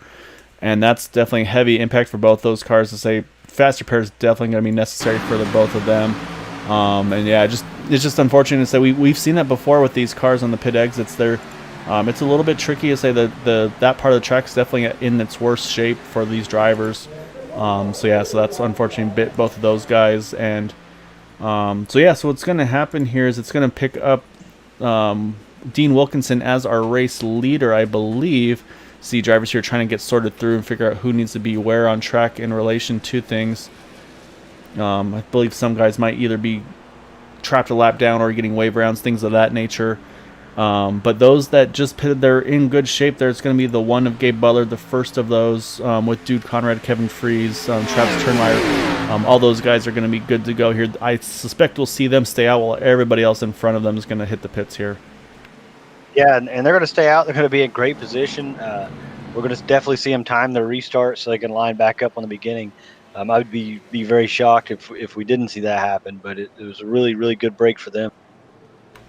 [SPEAKER 1] and that's definitely a heavy impact for both those cars. To say fast repair is definitely going to be necessary for the both of them. And yeah, it's just unfortunate to say we've seen that before with these cars on the pit exits. It's a little bit tricky to say that that part of the track is definitely in its worst shape for these drivers. So yeah, so that's unfortunately bit both of those guys. And so yeah, so what's going to happen here is it's going to pick up Dean Wilkinson as our race leader, I believe. See drivers here trying to get sorted through and figure out who needs to be where on track in relation to things. I believe some guys might either be trapped a lap down or getting wave rounds, things of that nature. But those that just pitted, they're in good shape. There's going to be the one of Gabe Butler, the first of those, with Dude Conrad, Kevin Freeze, Travis Turnmeyer. All those guys are going to be good to go here. I suspect we'll see them stay out while everybody else in front of them is going to hit the pits here.
[SPEAKER 2] Yeah, and they're going to stay out. They're going to be in great position. We're going to definitely see them time their restart so they can line back up on the beginning. I would be very shocked if we didn't see that happen, but it was a really, really good break for them.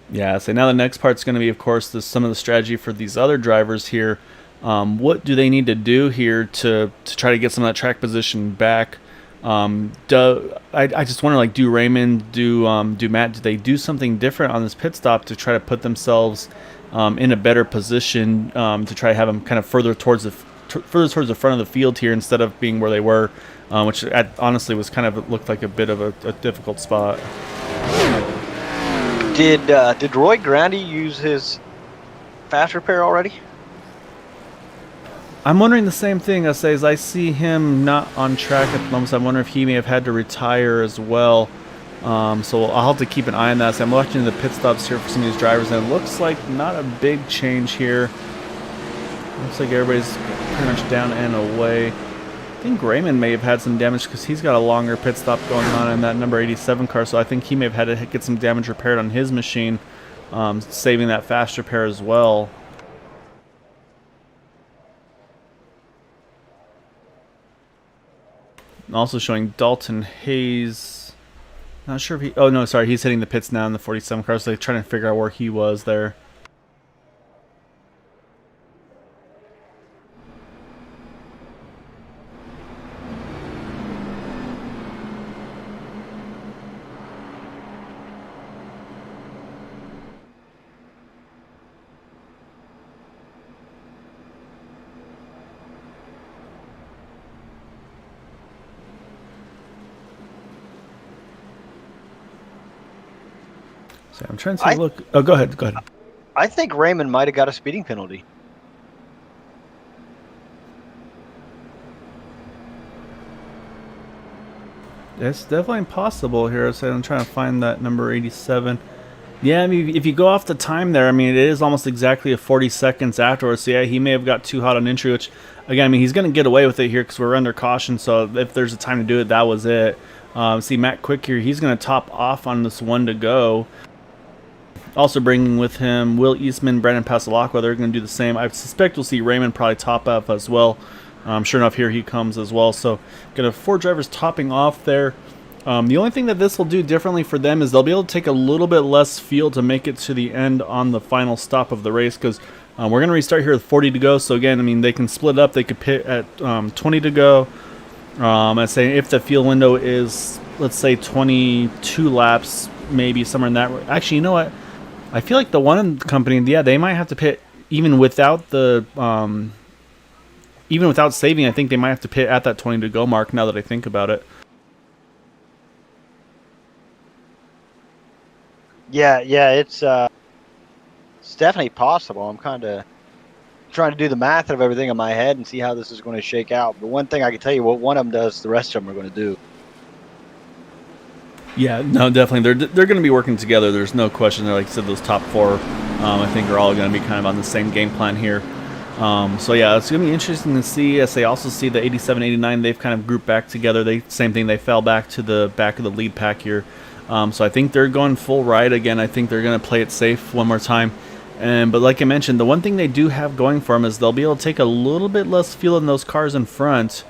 [SPEAKER 1] Yeah, so now the next part's going to be, of course, some of the strategy for these other drivers here. What do they need to do here to try to get some of that track position back? I just wonder, like, do Raymond, do Matt, do they do something different on this pit stop to try to put themselves in a better position to try to have them kind of further towards the front of the field here instead of being where they were, which honestly was kind of looked like a bit of a difficult spot.
[SPEAKER 2] Did Roy Grandy use his fast repair already?
[SPEAKER 1] I'm wondering the same thing. As I see him not on track at the moment, so I'm wondering if he may have had to retire as well. So I'll have to keep an eye on that. So I'm watching the pit stops here for some of these drivers, and it looks like not a big change here. Looks like everybody's pretty much down and away. I think Raymond may have had some damage because he's got a longer pit stop going on in that number 87 car, so I think he may have had to get some damage repaired on his machine, saving that fast repair as well. Also showing Dalton Hayes. Not sure if he... Oh, no, sorry. He's hitting the pits now in the 47 car, so they're trying to figure out where he was there. So I'm trying to look. Oh, go ahead. Go ahead.
[SPEAKER 2] I think Raymond might have got a speeding penalty.
[SPEAKER 1] It's definitely possible here. So I'm trying to find that number 87. Yeah, I mean, if you go off the time there, I mean, it is almost exactly a 40 seconds afterwards. So yeah, he may have got too hot on entry, which, again, I mean, he's going to get away with it here because we're under caution. So if there's a time to do it, that was it. See, Matt Quick here, he's going to top off on this one to go. Also bringing with him Will Eastman, Brandon Pasalacqua. They're going to do the same. I suspect we'll see Raymond probably top up as well. Sure enough, here he comes as well. So going to have 4 drivers topping off there. The only thing that this will do differently for them is they'll be able to take a little bit less fuel to make it to the end on the final stop of the race, because we're going to restart here with 40 to go. So again, I mean, they can split up. They could pit at 20 to go. I'd say if the fuel window is, let's say, 22 laps, maybe somewhere in that. Actually, you know what? I feel like the one company, yeah, they might have to pit even without the even without saving. I think they might have to pit at that 20 to go mark. Now that I think about it.
[SPEAKER 2] Yeah, it's definitely possible. I'm kind of trying to do the math of everything in my head and see how this is going to shake out. But one thing I can tell you, what one of them does, the rest of them are going to do.
[SPEAKER 1] Yeah, no, definitely. They're going to be working together. There's no question. They're, like I said, those top 4 I think are all going to be kind of on the same game plan here. So yeah, it's going to be interesting to see as they also see the 87, 89. They've kind of grouped back together. Same thing. They fell back to the back of the lead pack here. So I think they're going full ride again. I think they're going to play it safe one more time. But like I mentioned, the one thing they do have going for them is they'll be able to take a little bit less fuel in those cars in front.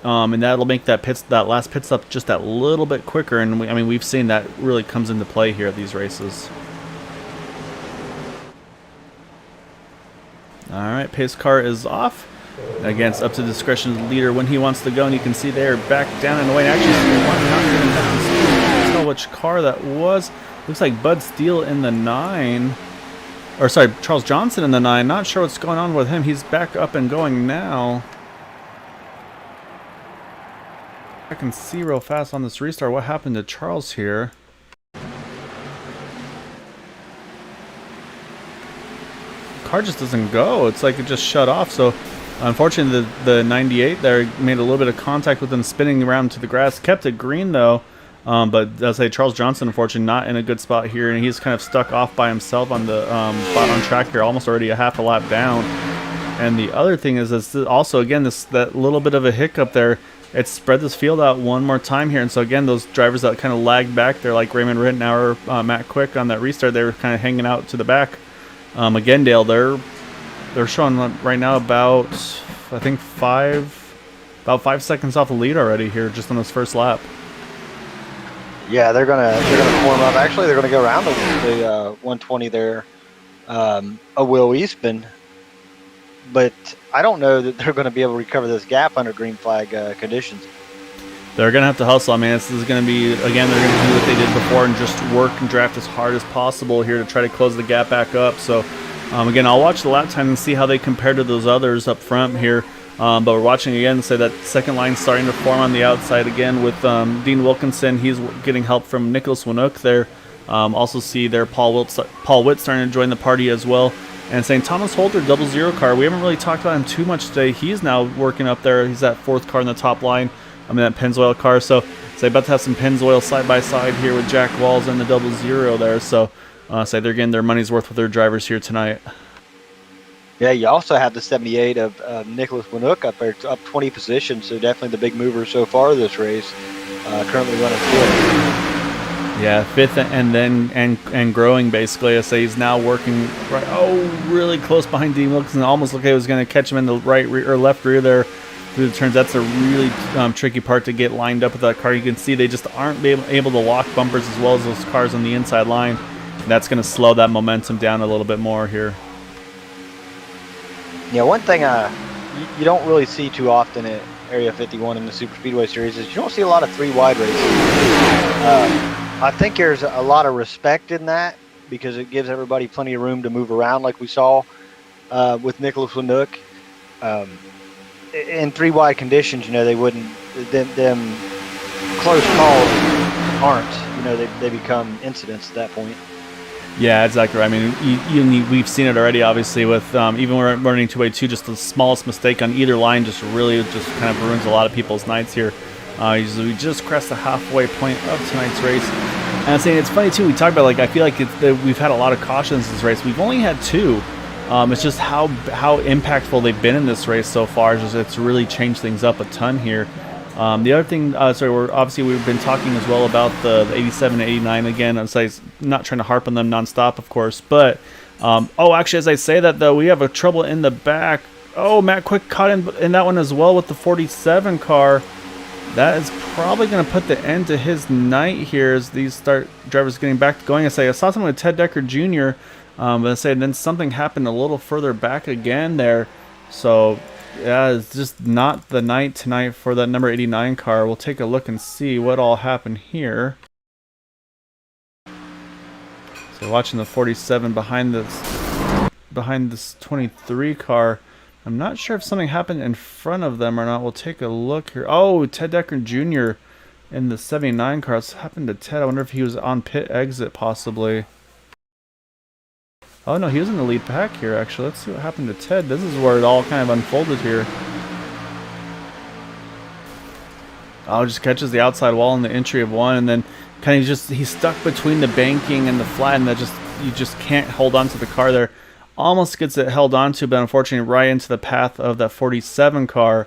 [SPEAKER 1] And that'll make that last pit stop just that little bit quicker. And I mean, we've seen that really comes into play here at these races. All right, pace car is off. Again, it's up to the discretion of the leader when he wants to go, and you can see they're back down and away. And actually, one not getting down. So I can't tell which car that was. Looks like Bud Steele in the 9. Or sorry, Charles Johnson in the 9. Not sure what's going on with him. He's back up and going now. I can see real fast on this restart what happened to Charles here. Car just doesn't go. It's like it just shut off. So unfortunately the 98 there made a little bit of contact with him spinning around to the grass. Kept it green though. But I'll say Charles Johnson unfortunately not in a good spot here, and he's kind of stuck off by himself on the spot on track here, almost already a half a lap down. And the other thing is also again that little bit of a hiccup there. It's spread this field out one more time here, and so again those drivers that kind of lagged back there, like Raymond Rittenauer, Matt Quick on that restart, they were kind of hanging out to the back. Again, Dale, they're showing right now about I think 5 seconds off the lead already here just on this first lap.
[SPEAKER 2] Yeah, they're gonna form up. Actually, they're gonna go around the 120 there, a Will Eastman. But I don't know that they're going to be able to recover this gap under green flag conditions.
[SPEAKER 1] They're going to have to hustle. I mean, this is going to be, again, they're going to do what they did before and just work and draft as hard as possible here to try to close the gap back up. So, again, I'll watch the lap time and see how they compare to those others up front here. But we're watching again, say that second line starting to form on the outside again with Dean Wilkinson. He's getting help from Nicholas Winook there. Also see there Paul Witt starting to join the party as well. And St. Thomas Holder, 00 car. We haven't really talked about him too much today. He's now working up there. He's that 4th car in the top line. I mean, that Pennzoil car. So about to have some Pennzoil side-by-side here with Jack Walls and the 00 there. So say they're getting their money's worth with their drivers here tonight.
[SPEAKER 2] Yeah, you also have the 78 of Nicholas Winook up there, up 20 positions. So definitely the big mover so far this race. Currently running 5th.
[SPEAKER 1] Yeah, 5th and growing basically. I say he's now working right. Oh, really close behind Dean Wilkinson. Almost looked like it was going to catch him in the right rear or left rear there through the turns. That's a really tricky part to get lined up with that car. You can see they just aren't able to lock bumpers as well as those cars on the inside line. And that's going to slow that momentum down a little bit more here.
[SPEAKER 2] Yeah, one thing you don't really see too often at Area 51 in the Superspeedway series is you don't see a lot of 3 wide races. I think there's a lot of respect in that because it gives everybody plenty of room to move around like we saw with Nicholas Winook. In 3 wide conditions, you know, they wouldn't, them close calls aren't, you know, they become incidents at that point.
[SPEAKER 1] Yeah, exactly. I mean, we've seen it already, obviously, with even when we're running 2A2, just the smallest mistake on either line just really just kind of ruins a lot of people's nights here. We just crossed the halfway point of tonight's race. And I'm saying it's funny, too. We talked about, like, I feel like we've had a lot of cautions this race. We've only had 2. It's just how impactful they've been in this race so far. It's really changed things up a ton here. The other thing, we've been talking as well about the 87 and 89 again. I'm not trying to harp on them nonstop, of course. But, actually, as I say that, though, we have a trouble in the back. Oh, Matt Quick caught in that one as well with the 47 car. That is probably going to put the end to his night here as these drivers getting back to going. I saw something with Ted Decker Jr., but then something happened a little further back again there. So, yeah, it's just not the night tonight for that number 89 car. We'll take a look and see what all happened here. So watching the 47 behind this 23 car. I'm not sure if something happened in front of them or not. We'll take a look here. Oh, Ted Decker Jr. in the 79 car. What's happened to Ted? I wonder if he was on pit exit possibly. Oh, no, he was in the lead pack here, actually. Let's see what happened to Ted. This is where it all kind of unfolded here. Oh, just catches the outside wall in the entry of 1, and then kind of he's stuck between the banking and the flat, and that just you just can't hold on to the car there. Almost gets it held onto, but unfortunately right into the path of that 47 car.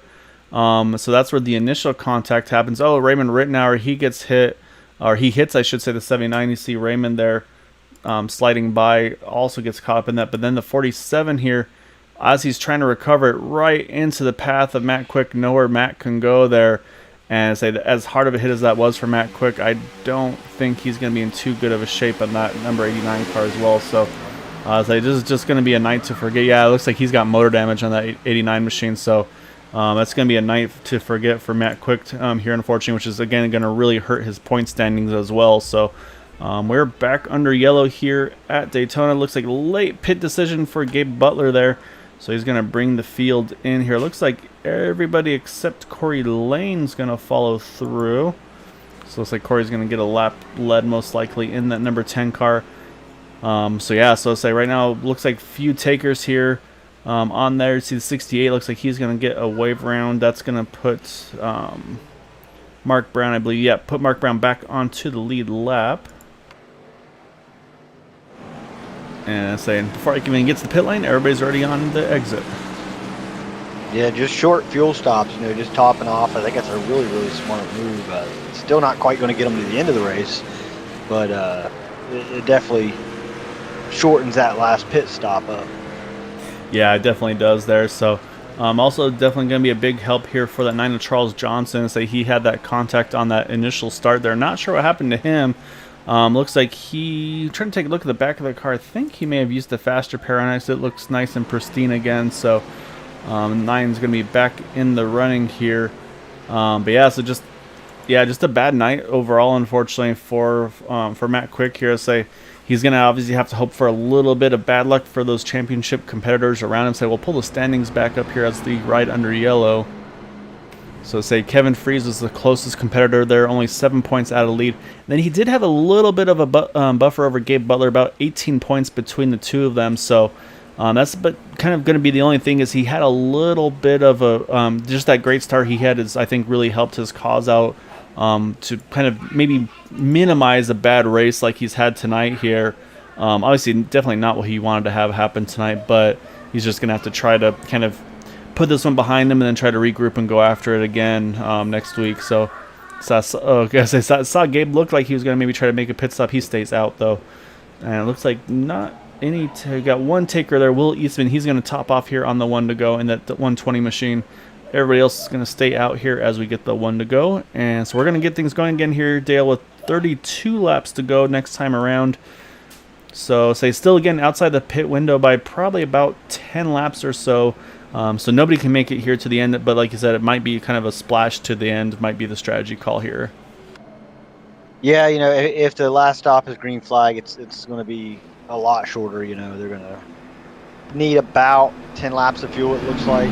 [SPEAKER 1] So that's where the initial contact happens. Oh, Raymond Rittenauer, he gets hit, or he hits, I should say, the 79. You see Raymond there sliding by, also gets caught up in that. But then the 47 here, as he's trying to recover it, right into the path of Matt Quick, nowhere Matt can go there. And say that as hard of a hit as that was for Matt Quick, I don't think he's going to be in too good of a shape on that number 89 car as well. So this is just going to be a night to forget. Yeah, it looks like he's got motor damage on that 89 machine. So that's going to be a night to forget for Matt Quick here, unfortunately, which is, again, going to really hurt his point standings as well. So we're back under yellow here at Daytona. Looks like a late pit decision for Gabe Butler there. So he's going to bring the field in here. Looks like everybody except Corey Lane's going to follow through. So looks like Corey's going to get a lap led most likely in that number 10 car. So yeah, so say right now looks like few takers here on there. See the 68 looks like he's going to get a wave round. That's going to put Mark Brown, I believe. Yeah, put Mark Brown back onto the lead lap. And saying before he even gets to the pit lane, everybody's already on the exit.
[SPEAKER 2] Yeah, just short fuel stops, just topping off. I think that's a really, really smart move. Still not quite going to get them to the end of the race, but it definitely shortens that last pit stop up.
[SPEAKER 1] Yeah, it definitely does there. So also definitely going to be a big help here for that 9 of Charles Johnson. Say he had that contact on that initial start there. Not sure what happened to him. Looks like he trying to take a look at the back of the car. I think he may have used the faster pair on it. It looks nice and pristine again. So 9's going to be back in the running here. But yeah, so just a bad night overall, unfortunately, for Matt Quick here. Say he's going to obviously have to hope for a little bit of bad luck for those championship competitors around him. Say we'll pull the standings back up here as the right under yellow. So say Kevin Fries was the closest competitor there, only 7 points out of the lead. Then he did have a little bit of a buffer over Gabe Butler, about 18 points between the two of them. So that's kind of going to be the only thing is he had a little bit of a just that great start he had is I think really helped his cause out to kind of maybe minimize a bad race like he's had tonight here. Obviously, definitely not what he wanted to have happen tonight, but he's just going to have to try to kind of put this one behind him and then try to regroup and go after it again next week. So I saw Gabe look like he was going to maybe try to make a pit stop. He stays out, though. And it looks like not any. Got one taker there. Will Eastman, he's going to top off here on the 1 to go in that 120 machine. Everybody else is going to stay out here as we get the 1 to go. And so we're going to get things going again here, Dale, with 32 laps to go next time around. So say still, again, outside the pit window by probably about 10 laps or so. So nobody can make it here to the end, but like you said, it might be kind of a splash to the end, might be the strategy call here.
[SPEAKER 2] Yeah, if the last stop is green flag, it's going to be a lot shorter. They're going to need about 10 laps of fuel, it looks like.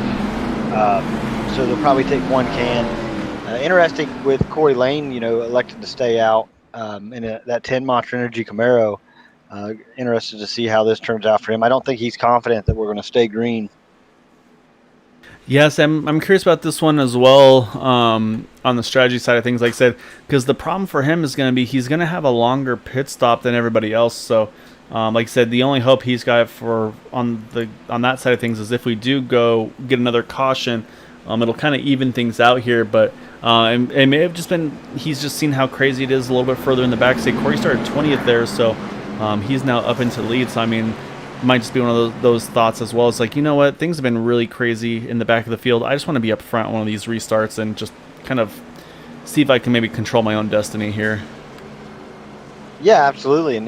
[SPEAKER 2] So they'll probably take 1 can. Interesting with Corey Lane, elected to stay out in that 10 Monster Energy Camaro. Interested to see how this turns out for him. I don't think he's confident that we're going to stay green.
[SPEAKER 1] Yes, I'm curious about this one as well on the strategy side of things, like I said, because the problem for him is going to be he's going to have a longer pit stop than everybody else. So, like I said, the only hope he's got for on that side of things is if we do go get another caution, it'll kind of even things out here. But it may have just been he's just seen how crazy it is a little bit further in the back. Say Corey started 20th there, so he's now up into lead. So I mean, might just be one of those thoughts as well. It's like, you know what, things have been really crazy in the back of the field. I just want to be up front one of these restarts and just kind of see if I can maybe control my own destiny here.
[SPEAKER 2] Yeah, absolutely. And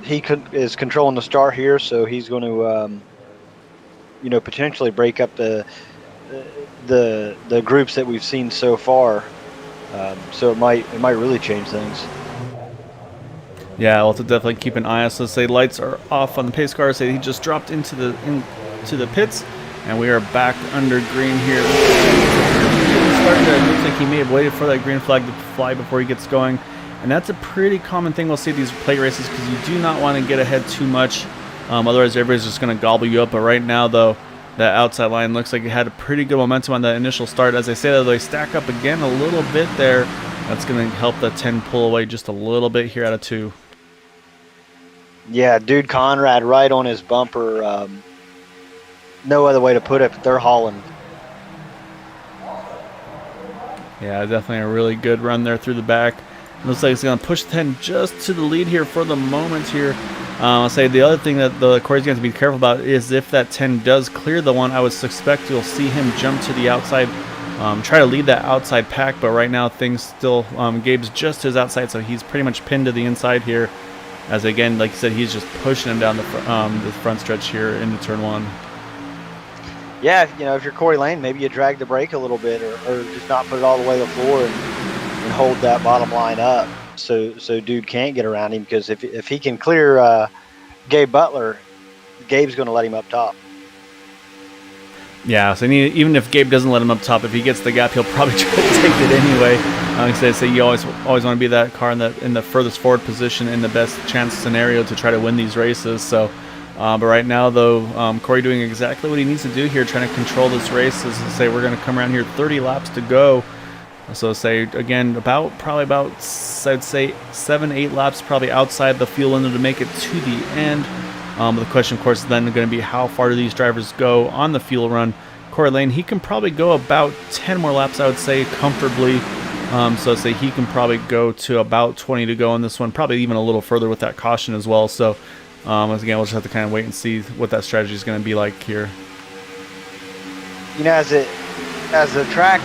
[SPEAKER 2] he is controlling the start here, so he's going to potentially break up the groups that we've seen so far. So it might really change things.
[SPEAKER 1] Yeah, I'll have to definitely keep an eye on. So say lights are off on the pace car. Say he just dropped into the pits, and we are back under green here. It looks like he may have waited for that green flag to fly before he gets going, and that's a pretty common thing we'll see at these plate races because you do not want to get ahead too much. Otherwise, everybody's just going to gobble you up. But right now, though, that outside line looks like it had a pretty good momentum on that initial start. As I say that, they stack up again a little bit there. That's going to help the 10 pull away just a little bit here out of 2.
[SPEAKER 2] Yeah, dude, Conrad right on his bumper. No other way to put it. But they're hauling.
[SPEAKER 1] Yeah, definitely a really good run there through the back. Looks like it's going to push the 10 just to the lead here for the moment here. I'll say the other thing that the Corey's going to be careful about is if that 10 does clear the one, I would suspect you'll see him jump to the outside, try to lead that outside pack, but right now things still, Gabe's just his outside, so he's pretty much pinned to the inside here. As again, like you said, he's just pushing him down the front stretch here into turn one.
[SPEAKER 2] Yeah, if you're Corey Lane, maybe you drag the brake a little bit, or just not put it all the way to the floor and hold that bottom line up, so dude can't get around him. Because if he can clear Gabe Butler, Gabe's going to let him up top.
[SPEAKER 1] Yeah, so even if Gabe doesn't let him up top, if he gets the gap, he'll probably try to take it anyway. Like I say, you always want to be that car in the furthest forward position in the best chance scenario to try to win these races. So, but right now though, Corey doing exactly what he needs to do here, trying to control this race. As I say, we're going to come around here, 30 laps to go. So say again, probably about I'd say 7-8 laps probably outside the fuel window to make it to the end. But the question, of course, is then going to be how far do these drivers go on the fuel run. Corey Lane, he can probably go about 10 more laps, I would say, comfortably. So I'd say he can probably go to about 20 to go on this one, probably even a little further with that caution as well. So once again, we'll just have to kind of wait and see what that strategy is going to be like here.
[SPEAKER 2] As the track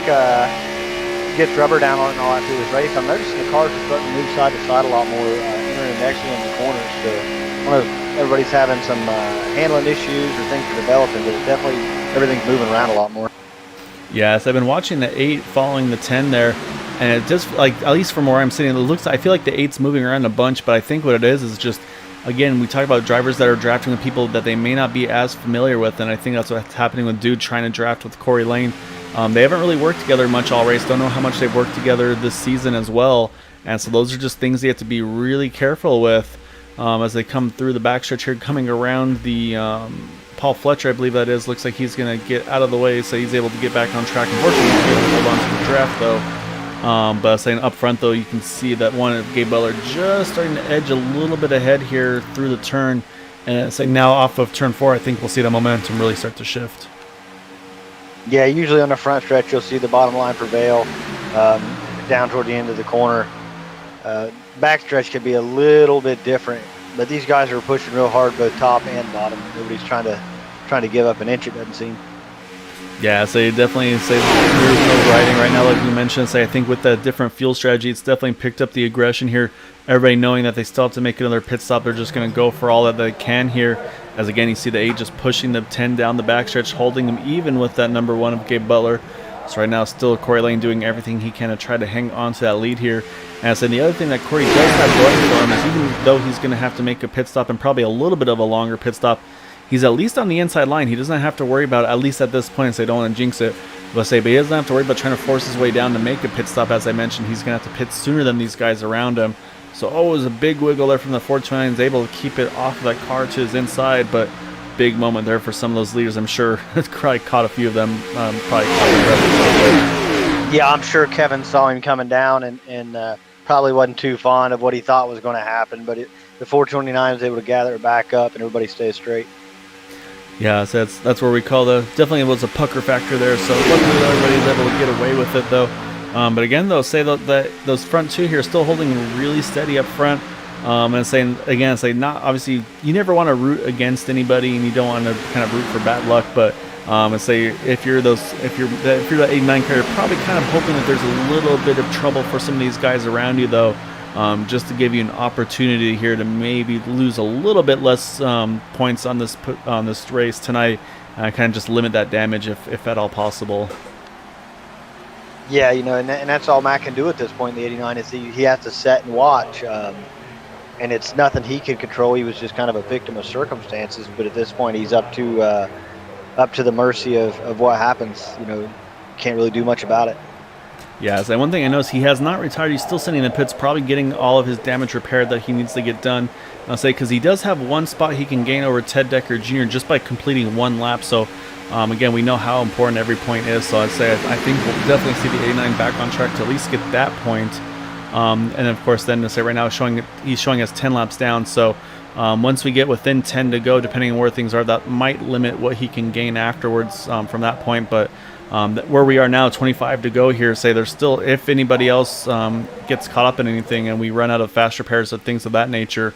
[SPEAKER 2] gets rubber down on it and all that through this race, I'm noticing the cars are starting to move side to side a lot more, entering and exiting in the corners. So I don't know if everybody's having some handling issues or things are developing, but it's definitely everything's moving around a lot more.
[SPEAKER 1] Yes, I've been watching the 8 following the 10 there, and it just, like, at least from where I'm sitting, I feel like the 8's moving around a bunch, but I think what it is just, again, we talk about drivers that are drafting with people that they may not be as familiar with, and I think that's what's happening with Dude trying to draft with Corey Lane. They haven't really worked together much all race. Don't know how much they've worked together this season as well, and so those are just things you have to be really careful with as they come through the backstretch here, coming around the Paul Fletcher, I believe that is. Looks like he's going to get out of the way, so he's able to get back on track. Unfortunately, he's able to hold on to the draft, though. But saying up front, though, you can see that one of Gabe Butler just starting to edge a little bit ahead here through the turn. And saying now off of turn 4, I think we'll see the momentum really start to shift.
[SPEAKER 2] Yeah, usually on the front stretch, you'll see the bottom line prevail down toward the end of the corner. Backstretch can be a little bit different, but these guys are pushing real hard, both top and bottom. Nobody's trying to give up an inch, it doesn't seem.
[SPEAKER 1] Yeah, so you definitely say there's no riding right now, like we mentioned. Say I think with that different fuel strategy, it's definitely picked up the aggression here. Everybody knowing that they still have to make another pit stop, they're just going to go for all that they can here. As again, you see the 8 just pushing the 10 down the backstretch, holding them even with that number 1 of Gabe Butler. So right now, still Corey Lane doing everything he can to try to hang on to that lead here. And so the other thing that Corey does have going for him is even though he's going to have to make a pit stop and probably a little bit of a longer pit stop, he's at least on the inside line. He doesn't have to worry about it, at least at this point, so I don't want to jinx it. But he doesn't have to worry about trying to force his way down to make a pit stop. As I mentioned, he's going to have to pit sooner than these guys around him. So always a big wiggle there from the 429. He's able to keep it off of that car to his inside, but big moment there for some of those leaders. I'm sure it's probably caught a few of them.
[SPEAKER 2] Yeah, I'm sure Kevin saw him coming down and probably wasn't too fond of what he thought was going to happen. But the 429 was able to gather it back up and everybody stays straight.
[SPEAKER 1] Yeah, so that's where we call definitely was a pucker factor there. So luckily everybody's able to get away with it though. But again though, say that those front 2 here are still holding really steady up front. And saying again, not obviously you never want to root against anybody, and you don't want to kind of root for bad luck. But and say if you're that 89 car, you're probably kind of hoping that there's a little bit of trouble for some of these guys around you, though, just to give you an opportunity here to maybe lose a little bit less points on this race tonight, kind of just limit that damage if at all possible.
[SPEAKER 2] Yeah, and that's all Matt can do at this point in the 89 is he has to set and watch. And it's nothing he could control. He was just kind of a victim of circumstances. But at this point, he's up to the mercy of what happens. Can't really do much about it.
[SPEAKER 1] Yeah, so one thing I noticed, he has not retired. He's still sitting in the pits, probably getting all of his damage repaired that he needs to get done. I'll say because he does have one spot he can gain over Ted Decker Jr. just by completing 1 lap. So again, we know how important every point is. So I'd say I think we'll definitely see the 89 back on track to at least get that point. And of course, then to say right now, he's showing us 10 laps down. So Once we get within 10 to go, depending on where things are, that might limit what he can gain afterwards from that point. But where we are now, 25 to go here, say there's still, if anybody else gets caught up in anything and we run out of fast repairs and things of that nature,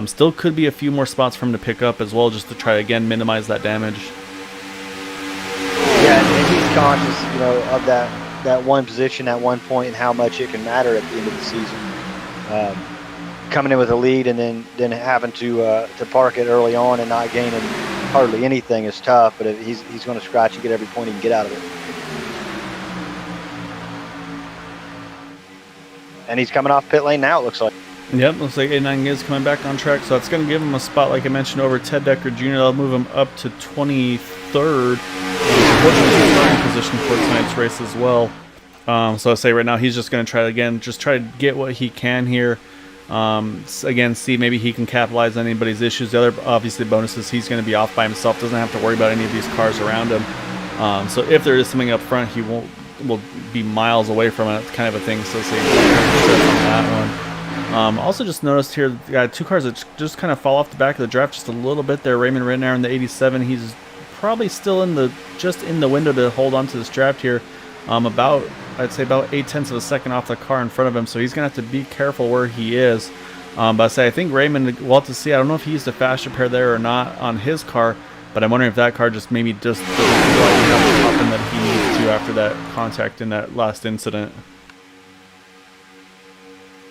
[SPEAKER 1] still could be a few more spots for him to pick up as well, just to try to, again, minimize that damage.
[SPEAKER 2] Yeah, and he's conscious, of that one position at one point and how much it can matter at the end of the season. Coming in with a lead and then having to park it early on and not gaining hardly anything is tough. But if he's going to scratch and get every point he can get out of it. And he's coming off pit lane now, it looks like.
[SPEAKER 1] Yep, looks like 89 is coming back on track, so that's going to give him a spot, like I mentioned, over Ted Decker Jr. That'll move him up to 23rd. Fortunately, starting position for tonight's race as well. So I say right now he's just going to try to get what he can here. Again, see maybe he can capitalize on anybody's issues. The other, obviously, bonuses, he's going to be off by himself, doesn't have to worry about any of these cars around him. So if there is something up front, he will be miles away from it, kind of a thing. So say on that one. Also just noticed here, two cars that just kind of fall off the back of the draft just a little bit there. Raymond Rittenauer in the 87, he's probably still in the window to hold on to this draft here. I'd say about 0.8 of a second off the car in front of him, so he's gonna have to be careful where he is. But I think Raymond, we'll have to see. I don't know if he used a fast repair there or not on his car, but I'm wondering if that car just maybe just doesn't feel like he has the top end that he needs to after that contact in that last incident.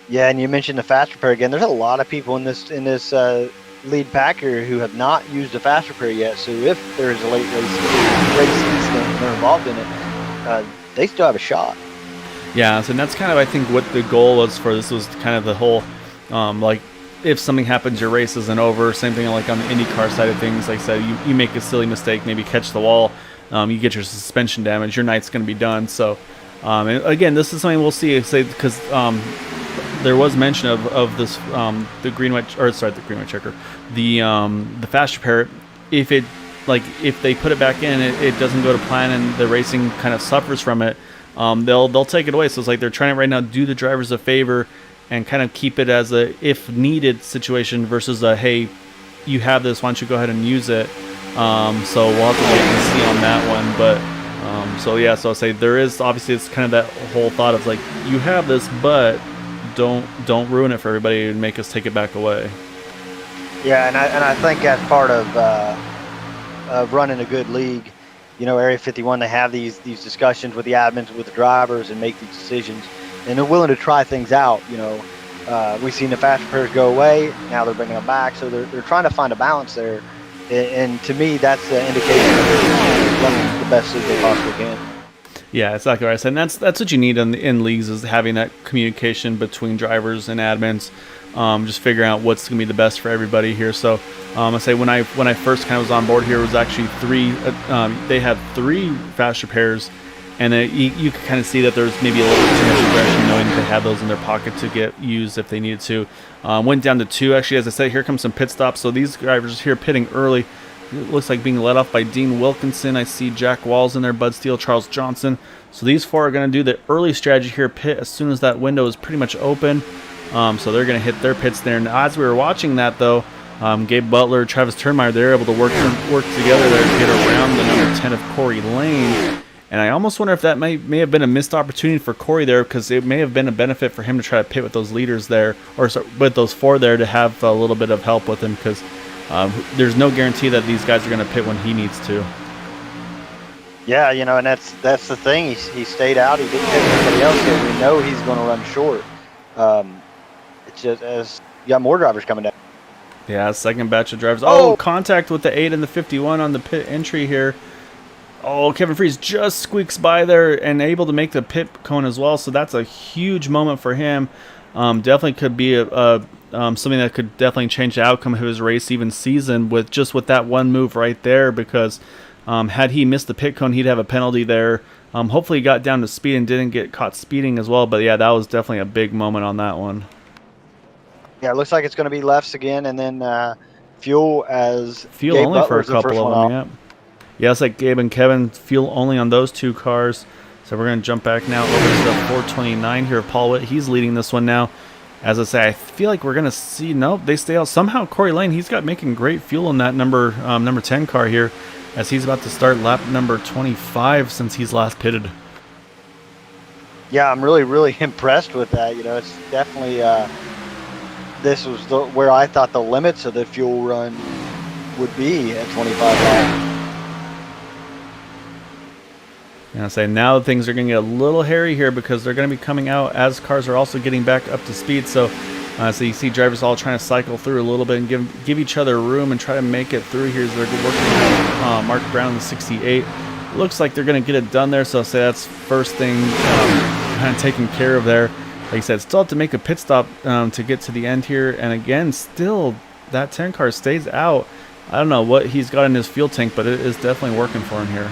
[SPEAKER 2] Yeah, and you mentioned the fast repair again. There's a lot of people in this lead packer who have not used a fast repair yet. So if there is a late race incident and they're involved in it, they still have a shot.
[SPEAKER 1] Yeah, so that's kind of, I think, what the goal was for this, was kind of the whole, like, if something happens, your race isn't over. Same thing like on the IndyCar side of things. Like I said, you make a silly mistake, maybe catch the wall, you get your suspension damage, your night's going to be done. So, and again, this is something we'll see, because there was mention of this, the green white checker, the fast repair. If they put it back in, it doesn't go to plan and the racing kind of suffers from it, they'll take it away. So it's like they're trying to right now do the drivers a favor and kind of keep it as a if needed situation versus a hey, you have this, why don't you go ahead and use it. So we'll have to wait and see on that one. But so I'll say there is obviously, it's kind of that whole thought of like, you have this, but don't ruin it for everybody and make us take it back away.
[SPEAKER 2] Yeah, and I think as part of running a good league, Area 51, they have these discussions with the admins, with the drivers, and make these decisions, and they're willing to try things out. We've seen the fast repairs go away, now they're bringing them back, so they're trying to find a balance there, and to me that's the indication that they're running the best league they possibly can.
[SPEAKER 1] Yeah, exactly right. And that's what you need in leagues, is having that communication between drivers and admins, just figuring out what's going to be the best for everybody here. So I say when I first kind of was on board here, it was actually three. They had 3 fast repairs, and you could kind of see that there's maybe a little bit too much aggression, knowing that they had those in their pocket to get used if they needed to. Went down to 2 actually. As I said, here comes some pit stops. So these drivers here pitting early. It looks like being led off by Dean Wilkinson. I see Jack Walls in there, Bud Steele, Charles Johnson. So these 4 are going to do the early strategy here, pit as soon as that window is pretty much open. So they're going to hit their pits there. And as we were watching that, though, Gabe Butler, Travis Turnmeyer, they're able to work together there to get around the number 10 of Corey Lane. And I almost wonder if that may have been a missed opportunity for Corey there, because it may have been a benefit for him to try to pit with those leaders there, or with those 4 there, to have a little bit of help with him, because there's no guarantee that these guys are going to pit when he needs to.
[SPEAKER 2] Yeah, and that's the thing. He stayed out. He didn't pit anybody else, so we know he's going to run short. It's just as you got more drivers coming down.
[SPEAKER 1] Yeah, second batch of drivers. Oh, contact with the 8 and the 51 on the pit entry here. Oh, Kevin Freeze just squeaks by there and able to make the pit cone as well. So that's a huge moment for him. Definitely could be something that could definitely change the outcome of his race, even season, with that one move right there. Because had he missed the pit cone, he'd have a penalty there. Hopefully he got down to speed and didn't get caught speeding as well. But yeah, that was definitely a big moment on that one.
[SPEAKER 2] Yeah, it looks like it's going to be lefts again, and then fuel
[SPEAKER 1] Gabe only for a couple of them. Yep. Yeah, it's like Gabe and Kevin, fuel only on those 2 cars. So we're going to jump back now over to the 429 here of Paul Witt. He's leading this one now. As I say, I feel like we're gonna see. Nope, they stay out somehow. Corey Lane, he's got making great fuel in that number 10 car here, as he's about to start lap number 25 since he's last pitted.
[SPEAKER 2] Yeah, I'm really impressed with that. You know, it's definitely this was where I thought the limits of the fuel run would be at 25 laps.
[SPEAKER 1] And I say now things are going to get a little hairy here because they're going to be coming out as cars are also getting back up to speed. So you see drivers all trying to cycle through a little bit and give each other room and try to make it through here as they're working on Mark Brown in 68. Looks like they're going to get it done there. So I'll say that's first thing kind of taken care of there. Like I said, still have to make a pit stop to get to the end here. And again, still that 10 car stays out. I don't know what he's got in his fuel tank, but it is definitely working for him here.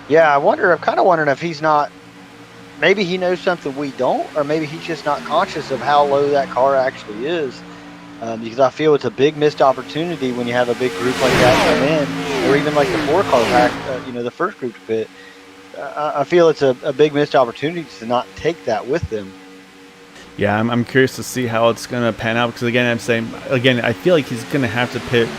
[SPEAKER 2] Yeah, I'm kind of wondering if he's not, maybe he knows something we don't, or maybe he's just not conscious of how low that car actually is. Because I feel it's a big missed opportunity when you have a big group like that come in, or even like the 4-car pack, the first group to pit. I feel it's a big missed opportunity to not take that with them.
[SPEAKER 1] Yeah, I'm curious to see how it's going to pan out because, again, I feel like he's going to have to pit,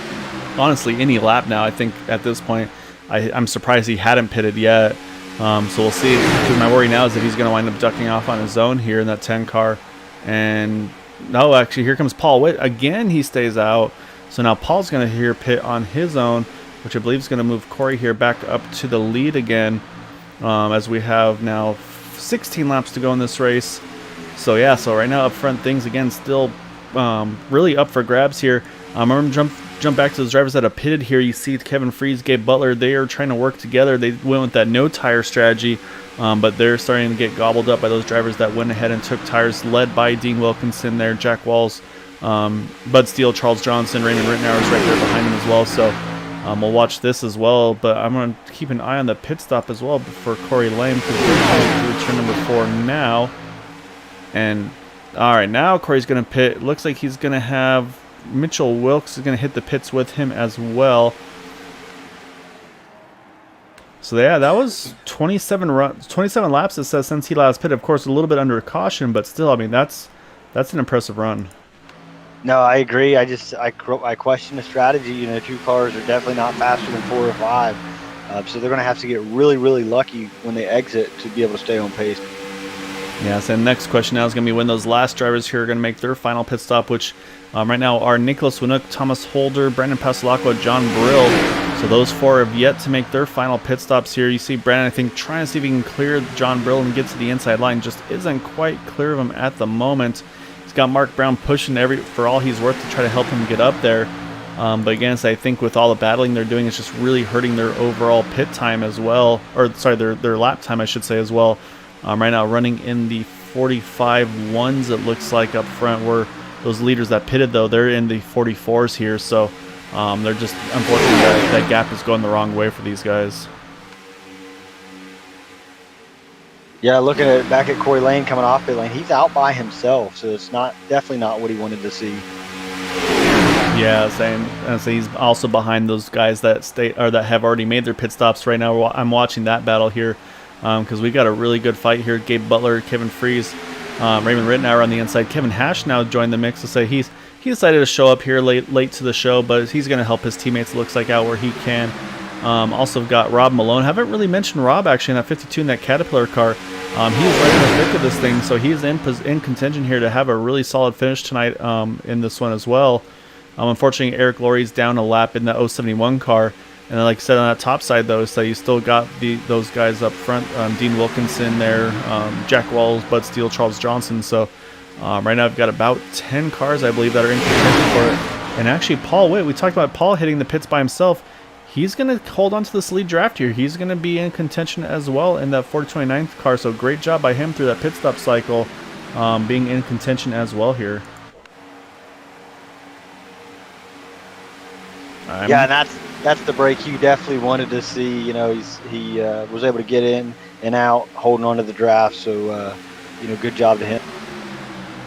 [SPEAKER 1] honestly, any lap now, I think, at this point. I'm surprised he hadn't pitted yet. So we'll see. My worry now is if he's going to wind up ducking off on his own here in that 10 car. And no, actually, here comes Paul Witt. Again, he stays out. So now Paul's going to here pit on his own, which I believe is going to move Corey here back up to the lead again, as we have now 16 laps to go in this race. So yeah, so right now up front things again still really up for grabs here. I'm going to jump back to those drivers that have pitted here. You see Kevin Freeze, Gabe Butler, they are trying to work together. They went with that no tire strategy, but they're starting to get gobbled up by those drivers that went ahead and took tires, led by Dean Wilkinson there, Jack Walls, Bud Steele, Charles Johnson, Raymond Rittenhour is right there behind him as well. So we'll watch this as well, but I'm going to keep an eye on the pit stop as well for Corey Lane because we're going to turn number 4 now. And all right, now Corey's going to pit. It looks like he's going to have Mitchell Wilkes is going to hit the pits with him as well. So yeah, that was 27 laps, it says, since he last pitted. Of course, a little bit under caution, but still, I mean, that's an impressive run.
[SPEAKER 2] No, I agree. I question the strategy. You know, 2 cars are definitely not faster than 4 or 5. So they're going to have to get really lucky when they exit to be able to stay on pace.
[SPEAKER 1] Yeah, so the next question now is going to be when those last drivers here are going to make their final pit stop, which right now are Nicholas Winook, Thomas Holder, Brandon Pasalacqua, John Brill. So those 4 have yet to make their final pit stops here. You see Brandon, I think, trying to see if he can clear John Brill and get to the inside line. Just isn't quite clear of him at the moment. He's got Mark Brown pushing for all he's worth to try to help him get up there. But again, so I think with all the battling they're doing, it's just really hurting their overall pit time as well. Or, sorry, their lap time, I should say, as well. Right now running in the 45.1s, it looks like, up front, where those leaders that pitted, though, they're in the 44s here. So they're just, unfortunately, that gap is going the wrong way for these guys.
[SPEAKER 2] Yeah, looking back at Corey Lane coming off pit lane, he's out by himself, so it's definitely not what he wanted to see.
[SPEAKER 1] Yeah, same. So he's also behind those guys that that have already made their pit stops right now. I'm watching that battle here because we got a really good fight here. Gabe Butler, Kevin Freeze, Raymond Rittenhour on the inside. Kevin Hash now joined the mix to say he decided to show up here late to the show, but he's going to help his teammates, it looks like, out where he can. Also got Rob Malone. Haven't really mentioned Rob, actually, in that 52 in that Caterpillar car. He was right in the thick of this thing, so he's in contention here to have a really solid finish tonight in this one as well. Unfortunately, Eric Laurie's down a lap in the 071 car. And then, like I said, on that top side, though, so you still got those guys up front. Dean Wilkinson there, Jack Walls, Bud Steele, Charles Johnson. So right now I've got about 10 cars, I believe, that are in contention for it. And actually, Paul Witt, we talked about Paul hitting the pits by himself. He's going to hold on to this lead draft here. He's going to be in contention as well in that 429th car. So great job by him through that pit stop cycle, being in contention as well here.
[SPEAKER 2] Yeah, and that's the break you definitely wanted to see. You know, he was able to get in and out, holding on to the draft. So, good job to him.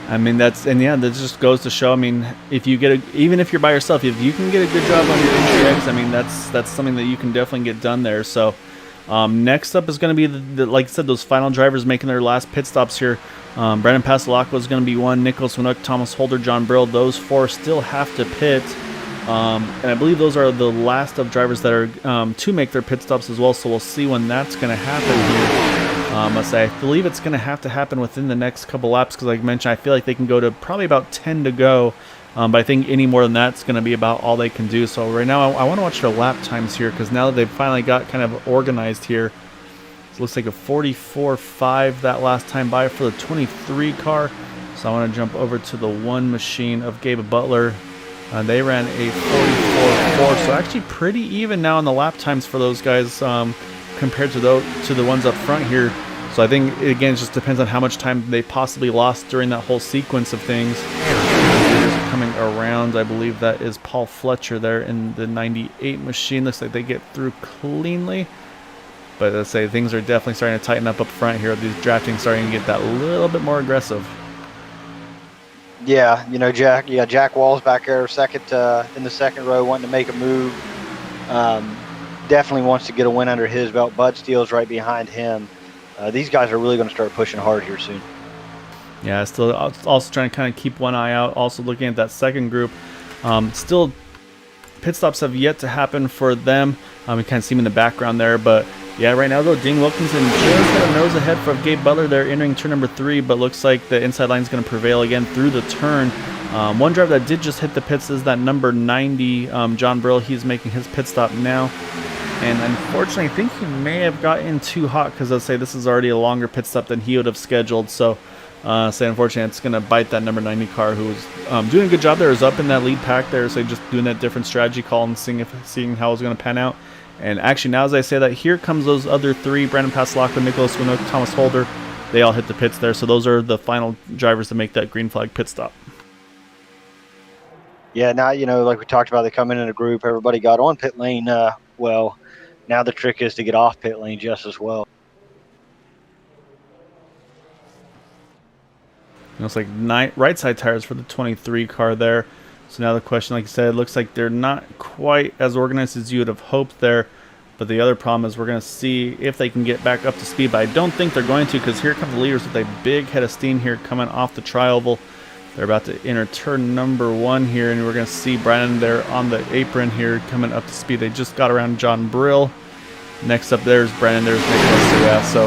[SPEAKER 1] I mean, that just goes to show. I mean, even if you're by yourself, if you can get a good job on your entry eggs, I mean, that's something that you can definitely get done there. So, Next up is going to be, like I said, those final drivers making their last pit stops here. Brandon Pastelacqua is going to be one, Nicholas Winook, Thomas Holder, John Brill. Those 4 still have to pit. And I believe those are the last of drivers that are to make their pit stops as well, so we'll see when that's going to happen here. I believe it's going to happen within the next couple laps because, like I mentioned, I feel like they can go to probably about 10 to go. But I think any more than that's going to be about all they can do. So right now I want to watch their lap times here because now that they've finally got kind of organized here, it looks like a 44.5 that last time by for the 23 car. So I want to jump over to the 1 machine of Gabe Butler. They ran a 44.4, so actually pretty even now in the lap times for those guys compared to the ones up front here. So I think, again, it just depends on how much time they possibly lost during that whole sequence of things. Coming around, I believe that is Paul Fletcher there in the 98 machine. Looks like they get through cleanly. But let's say things are definitely starting to tighten up front here. These drafting starting to get that little bit more aggressive.
[SPEAKER 2] Yeah, you know, Jack Wall's back there second in the second row wanting to make a move. Definitely wants to get a win under his belt. Bud Steele's right behind him. These guys are really going to start pushing hard here soon.
[SPEAKER 1] Yeah, still also trying to kind of keep one eye out. Also looking at that second group. Still, pit stops have yet to happen for them. We kind of see them in the background there, but yeah, right now though, Dean Wilkinson just got a nose ahead for Gabe Butler there entering turn number 3, but looks like the inside line is going to prevail again through the turn. One driver that did just hit the pits is that number 90, John Brill. He's making his pit stop now. And unfortunately, I think he may have gotten too hot because I'll say this is already a longer pit stop than he would have scheduled. So unfortunately, it's going to bite that number 90 car who was doing a good job there. Is up in that lead pack there, so just doing that different strategy call and seeing how it was going to pan out. And actually, now as I say that, here comes those other 3, Brandon Pastelacqua, Nicholas Winook, Thomas Holder. They all hit the pits there, so those are the final drivers to make that green flag pit stop.
[SPEAKER 2] Yeah, now, you know, like we talked about, they come in a group, everybody got on pit lane well. Now the trick is to get off pit lane just as well.
[SPEAKER 1] Looks like right side tires for the 23 car there. So now the question, like I said, it looks like they're not quite as organized as you would have hoped there. But the other problem is we're going to see if they can get back up to speed. But I don't think they're going to because here come the leaders with a big head of steam here coming off the tri-oval. They're about to enter turn number 1 here, and we're going to see Brandon there on the apron here coming up to speed. They just got around John Brill. Next up there's Brandon. There's Nicholas. Yeah, so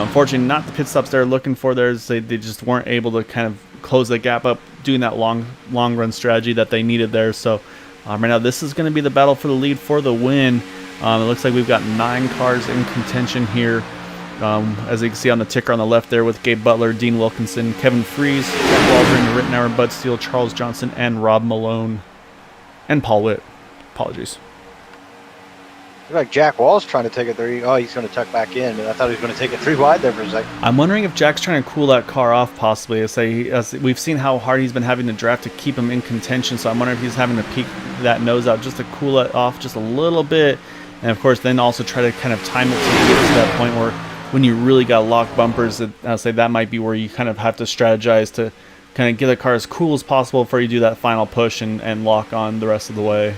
[SPEAKER 1] unfortunately, not the pit stops they're looking for. They just weren't able to kind of close the gap up, doing that long run strategy that they needed there. So right now, this is going to be the battle for the lead for the win. It looks like we've got 9 cars in contention here. As you can see on the ticker on the left there with Gabe Butler, Dean Wilkinson, Kevin Fries, Jack Waldron, Rittenauer, Bud Steele, Charles Johnson, and Rob Malone. And Paul Witt. Apologies.
[SPEAKER 2] Like Jack Wall's trying to take it 3. Oh, he's going to tuck back in. But I thought he was going to take it 3 wide there for a second.
[SPEAKER 1] I'm wondering if Jack's trying to cool that car off, possibly. As we've seen how hard he's been having to draft to keep him in contention, so I'm wondering if he's having to peek that nose out just to cool it off just a little bit. And, of course, then also try to kind of time it to get to that point where when you really got locked bumpers, I'll say that might be where you kind of have to strategize to kind of get the car as cool as possible before you do that final push and lock on the rest of the way.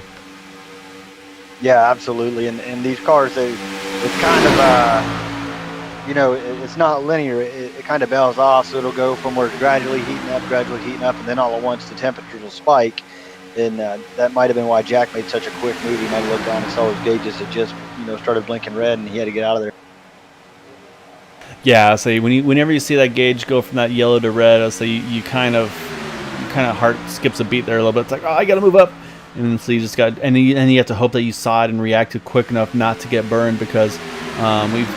[SPEAKER 2] Yeah, absolutely. And these cars, it's kind of, you know, it's not linear. It kind of bells off, so it'll go from where it's gradually heating up, and then all at once the temperatures will spike. And that might have been why Jack made such a quick move. He might have looked down and saw his gauges that just, you know, started blinking red, and he had to get out of there.
[SPEAKER 1] Yeah, so whenever you see that gauge go from that yellow to red, I'll say you kind of heart skips a beat there a little bit. It's like, oh, I got to move up. And so you just got, and you have to hope that you saw it and reacted quick enough not to get burned because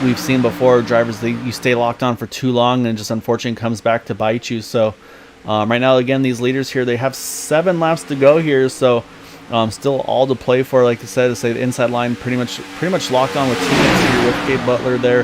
[SPEAKER 1] we've seen before drivers you stay locked on for too long and just unfortunately comes back to bite you. So right now, again, these leaders here, they have 7 laps to go here, so still all to play for. Like I said, to say the inside line pretty much locked on with teammates here with Gabe Butler there,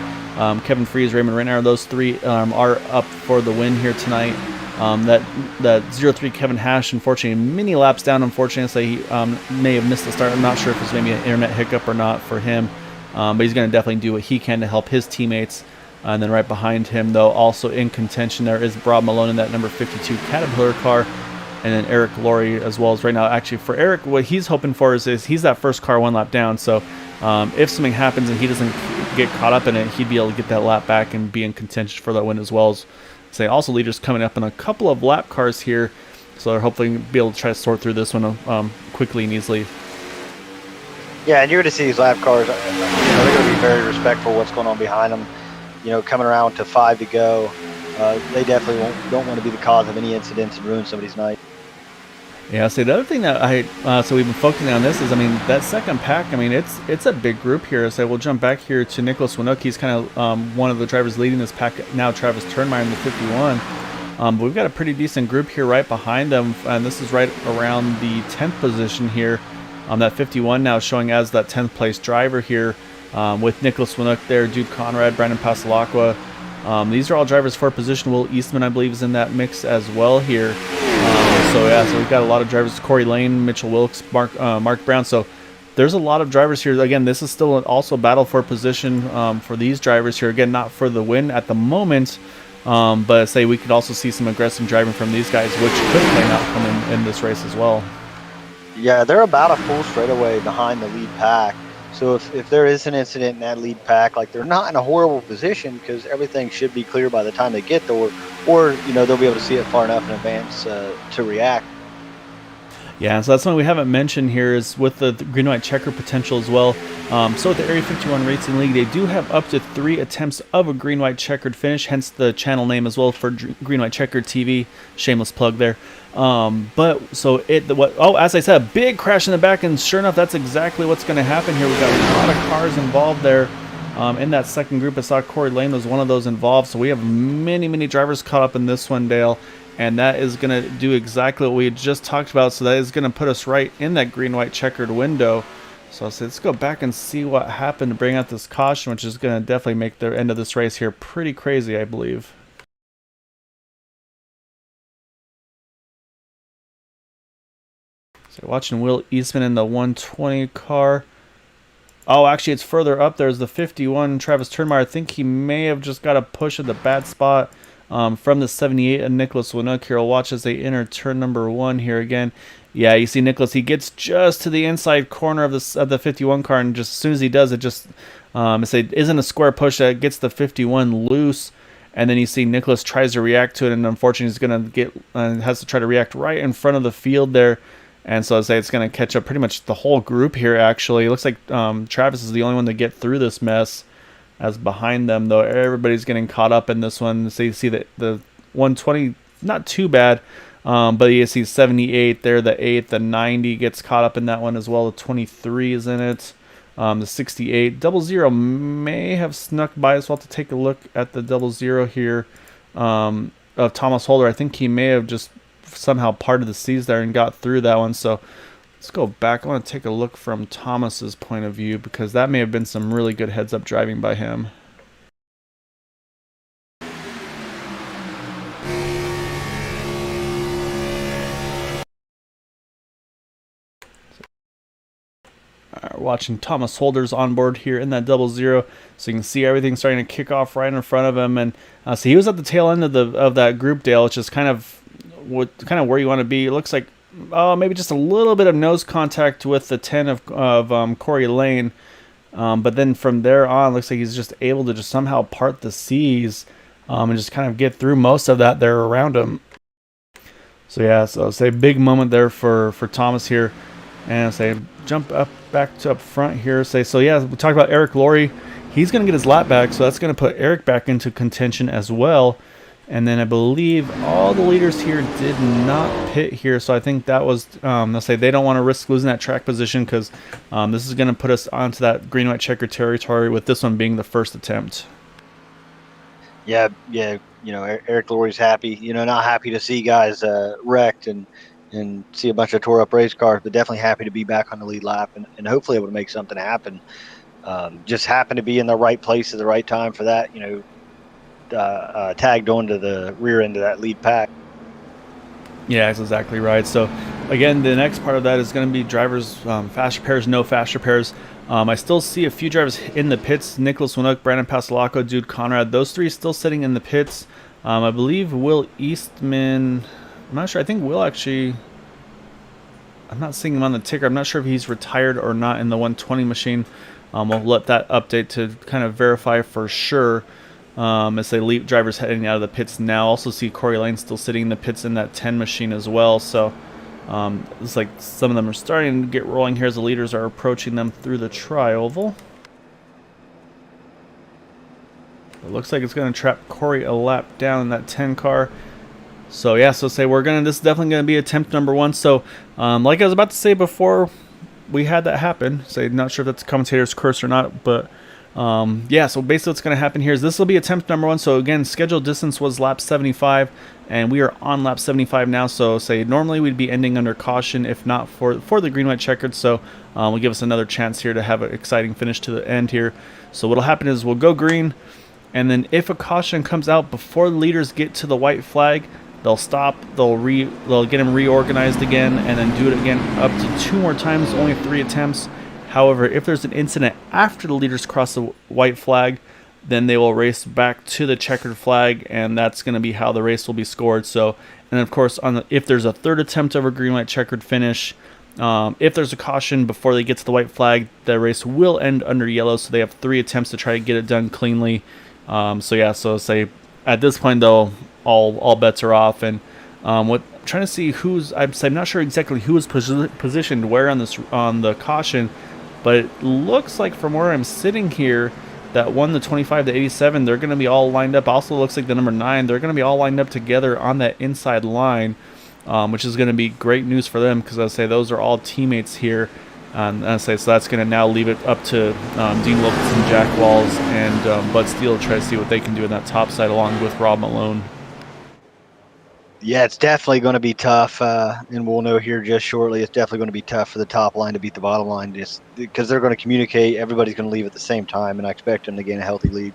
[SPEAKER 1] Kevin Fries, Raymond Rittenauer. Those 3 are up for the win here tonight. That 03 Kevin Hash, unfortunately, many laps down. Unfortunately, he may have missed the start. I'm not sure if it was maybe an internet hiccup or not for him, but he's going to definitely do what he can to help his teammates. And then right behind him, though, also in contention, there is Rob Malone in that number 52 Caterpillar car, and then Eric Laurie as well as right now. Actually, for Eric, what he's hoping for is he's that first car 1 lap down. So If something happens and he doesn't get caught up in it, he'd be able to get that lap back and be in contention for that win, as well as say also leaders coming up in a couple of lap cars here, so they're hopefully be able to try to sort through this one quickly and easily.
[SPEAKER 2] Yeah, and you're going to see these lap cars. They're going to be very respectful of what's going on behind them. Coming around to 5 to go, they definitely don't want to be the cause of any incidents and ruin somebody's night.
[SPEAKER 1] Yeah, so the other thing that so we've been focusing on this is, I mean, that second pack, I mean, it's a big group here. So we'll jump back here to Nicholas Winook. He's kind of one of the drivers leading this pack now, Travis Turnmeyer in the 51. But we've got a pretty decent group here right behind them, and this is right around the 10th position here. That 51 now showing as that 10th place driver here, with Nicholas Winook there, Dude Conrad, Brandon Pasalacqua. These are all drivers for position. Will Eastman, I believe, is in that mix as well here. So we've got a lot of drivers: Corey Lane, Mitchell Wilkes, Mark Brown. So there's a lot of drivers here. Again, this is still also a battle for position for these drivers here. Again, not for the win at the moment, but say we could also see some aggressive driving from these guys, which could play an outcome in this race as well.
[SPEAKER 2] Yeah, they're about a full straightaway behind the lead pack. So if there is an incident in that lead pack, like, they're not in a horrible position because everything should be clear by the time they get there, or they'll be able to see it far enough in advance to react.
[SPEAKER 1] Yeah, so that's something we haven't mentioned here is with the green-white checker potential as well. So with the Area 51 Racing League, they do have up to 3 attempts of a green-white checkered finish, hence the channel name as well for Green-White Checkered TV. Shameless plug there. As I said, a big crash in the back, and sure enough, that's exactly what's going to happen here. We've got a lot of cars involved there. In that second group, I saw Corey Lane was one of those involved, so we have many drivers caught up in this one, Dale. And that is going to do exactly what we had just talked about. So that is going to put us right in that green-white checkered window. So let's go back and see what happened to bring out this caution, which is going to definitely make the end of this race here pretty crazy, I believe. So watching Will Eastman in the 120 car. Oh, actually, it's further up. There's the 51, Travis Turnmeyer. I think he may have just got a push at the bad spot. From the 78 and Nicholas Winook here. We'll watch as they enter turn number 1 here again. Yeah, you see Nicholas, he gets just to the inside corner of the 51 car, and just as soon as he does, it just isn't a square push that gets the 51 loose, and then you see Nicholas tries to react to it, and unfortunately he's going to get has to try to react right in front of the field there. And so it's going to catch up pretty much the whole group here, actually. It looks like Travis is the only one to get through this mess. As behind them, though, everybody's getting caught up in this one. So you see that the 120, not too bad, but you see 78 there, the 8, the 90 gets caught up in that one as well. The 23 is in it. The 68. 00 may have snuck by as well. To take a look at the 00 here of Thomas Holder. I think he may have just somehow parted the seas there and got through that one. So let's go back. I want to take a look from Thomas's point of view, because that may have been some really good heads-up driving by him. Watching Thomas Holder's on board here in that 00, so you can see everything starting to kick off right in front of him, and so he was at the tail end of that group, Dale, which is kind of where you want to be. It looks like maybe just a little bit of nose contact with the 10 of Corey Lane, but then from there on, looks like he's just able to just somehow part the seas and just kind of get through most of that there around him. So yeah, so say big moment there for Thomas here, and say jump back to up front here. So yeah, we talked about Eric Laurie. He's going to get his lap back, so that's going to put Eric back into contention as well. And then I believe all the leaders here did not pit here, so I think that was, they'll say they don't want to risk losing that track position, because this is going to put us onto that green-white checker territory, with this one being the first attempt.
[SPEAKER 2] Yeah, Eric Laurie's happy. Not happy to see guys wrecked and see a bunch of tore-up race cars, but definitely happy to be back on the lead lap and hopefully able to make something happen. Just happened to be in the right place at the right time for that, tagged onto the rear end of that lead pack.
[SPEAKER 1] Yeah, that's exactly right. So again, the next part of that is going to be drivers, fast repairs, no fast repairs. I still see a few drivers in the pits: Nicholas Winook, Brandon Pasalacqua, Dude Conrad. Those three still sitting in the pits. I believe Will Eastman, I'm not sure. I think Will actually, I'm not seeing him on the ticker. I'm not sure if he's retired or not in the 120 machine. We'll let that update to kind of verify for sure. As they leap drivers heading out of the pits now. Also see Corey Lane still sitting in the pits in that 10 machine as well. So it's like some of them are starting to get rolling here as the leaders are approaching them through the tri-oval. It looks like it's going to trap Corey a lap down in that 10 car. So yeah, so say this is definitely going to be attempt number 1. So like I was about to say before we had that happen, say not sure if that's commentator's curse or not, but yeah, so basically what's going to happen here is this will be attempt number 1. So again, scheduled distance was lap 75, and we are on lap 75 now. So say normally we'd be ending under caution if not for the green white checkered. So will give us another chance here to have an exciting finish to the end here. So what'll happen is we'll go green, and then if a caution comes out before the leaders get to the white flag, they'll stop, they'll get them reorganized again, and then do it again up to 2 more times, only 3 attempts. However, if there's an incident after the leaders cross the white flag, then they will race back to the checkered flag, and that's going to be how the race will be scored. So, and of course, if there's a third attempt of a green white checkered finish, if there's a caution before they get to the white flag, the race will end under yellow. So they have 3 attempts to try to get it done cleanly. So yeah, so say at this point though, all bets are off, and what I'm trying to see I'm not sure exactly who is positioned where on the caution, but it looks like from where I'm sitting here that the 25 to 87, they're going to be all lined up. Also looks like the number 9, they're going to be all lined up together on that inside line, which is going to be great news for them because I say those are all teammates here. And I say so that's going to now leave it up to Dean Wilkinson, Jack Walls, and Bud Steele to try to see what they can do in that top side along with Rob Malone.
[SPEAKER 2] Yeah, it's definitely going to be tough, and we'll know here just shortly. It's definitely going to be tough for the top line to beat the bottom line, just because they're going to communicate. Everybody's going to leave at the same time, and I expect them to gain a healthy lead.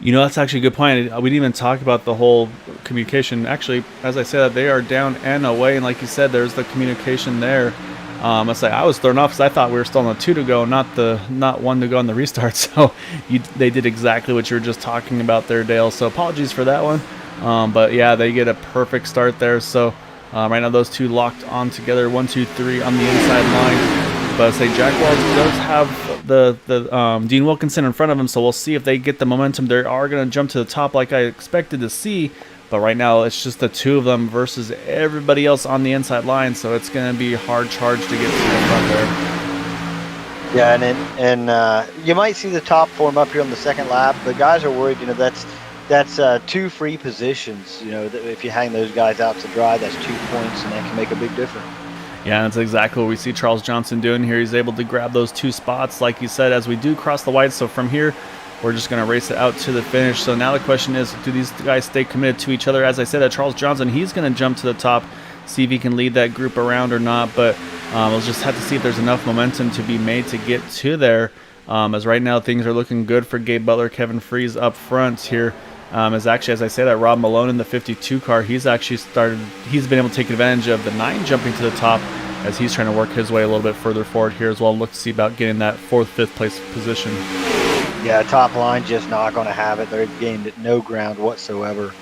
[SPEAKER 1] You know, that's actually a good point. We didn't even talk about the whole communication. Actually, as I said, they are down and away, and like you said, there's the communication there. I was thrown off because I thought we were still on the 2 to go, not 1 to go on the restart. So they did exactly what you were just talking about there, Dale. So apologies for that one. But yeah, they get a perfect start there. So right now those 2 locked on together, 1, 2, 3 on the inside line. But I say Jack Wells does have the Dean Wilkinson in front of him, so we'll see if they get the momentum. They are going to jump to the top like I expected to see. But right now, it's just the 2 of them versus everybody else on the inside line, so it's going to be a hard charge to get to the front there.
[SPEAKER 2] Yeah, and you might see the top form up here on the second lap, but guys are worried. You know, that's 2 free positions. You know, if you hang those guys out to dry, that's 2 points, and that can make a big difference.
[SPEAKER 1] Yeah, that's exactly what we see Charles Johnson doing here. He's able to grab those 2 spots, like you said, as we do cross the white. So from here, we're just going to race it out to the finish. So now the question is, do these guys stay committed to each other? As I said, that Charles Johnson, he's going to jump to the top, see if he can lead that group around or not. But we'll just have to see if there's enough momentum to be made to get to there. As right now, things are looking good for Gabe Butler, Kevin Freeze up front here. As I say that Rob Malone in the 52 car, he's been able to take advantage of the 9 jumping to the top as he's trying to work his way a little bit further forward here as well. Look to see about getting that 4th, 5th place position.
[SPEAKER 2] Yeah, top line just not going to have it. They've gained no ground whatsoever.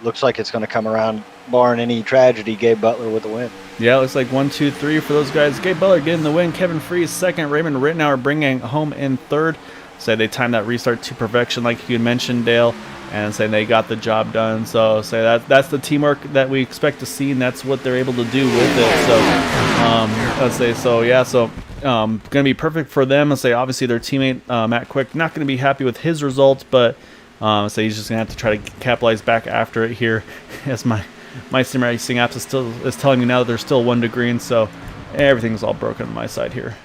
[SPEAKER 2] Looks like it's going to come around, barring any tragedy, Gabe Butler with the win.
[SPEAKER 1] Yeah, it looks like 1, 2, 3 for those guys. Gabe Butler getting the win. Kevin Freeze second. Raymond Rittenauer bringing home in third. Say they timed that restart to perfection, like you mentioned, Dale, and say they got the job done. So say that's the teamwork that we expect to see, and that's what they're able to do with it. So let's say so. Yeah, so going to be perfect for them. Let's say obviously their teammate Matt Quick not going to be happy with his results, but so he's just going to have to try to capitalize back after it here. As my sim racing app is telling me now that there's still 1 to green, so everything's all broken on my side here.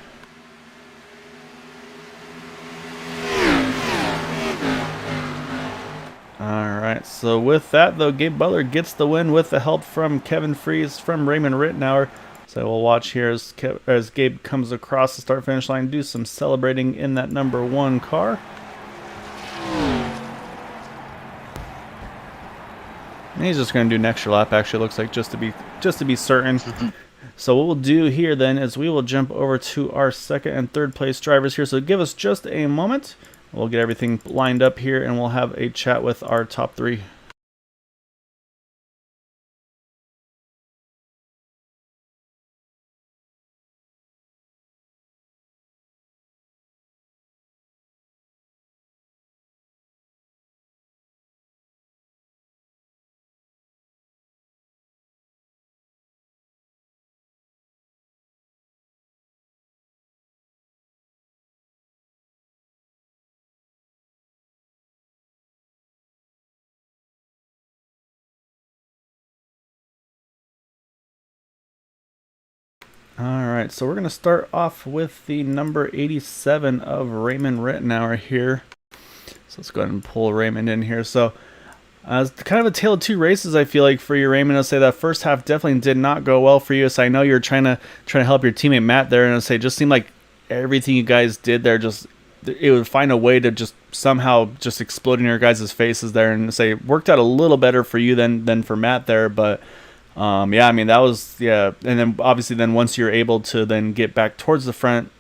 [SPEAKER 1] Alright, so with that though, Gabe Butler gets the win with the help from Kevin Freeze from Raymond Rittenauer. So we'll watch here as Gabe comes across the start-finish line, do some celebrating in that number 1 car. And he's just going to do an extra lap, actually, looks like, just to be certain. So what we'll do here then is we will jump over to our 2nd and 3rd place drivers here. So give us just a moment. We'll get everything lined up here, and we'll have a chat with our top 3. All right, so we're going to start off with the number 87 of Raymond Rittenauer here. So let's go ahead and pull Raymond in here. So it's kind of a tale of two races, I feel like, for you, Raymond. I'll say that first half definitely did not go well for you. So I know you're trying to help your teammate Matt there, and I'll say it just seemed like everything you guys did there just it would find a way to just somehow just explode in your guys' faces there, and say it worked out a little better for you than for Matt there, but. Yeah, I mean that was and then obviously then once you're able to then get back towards the front,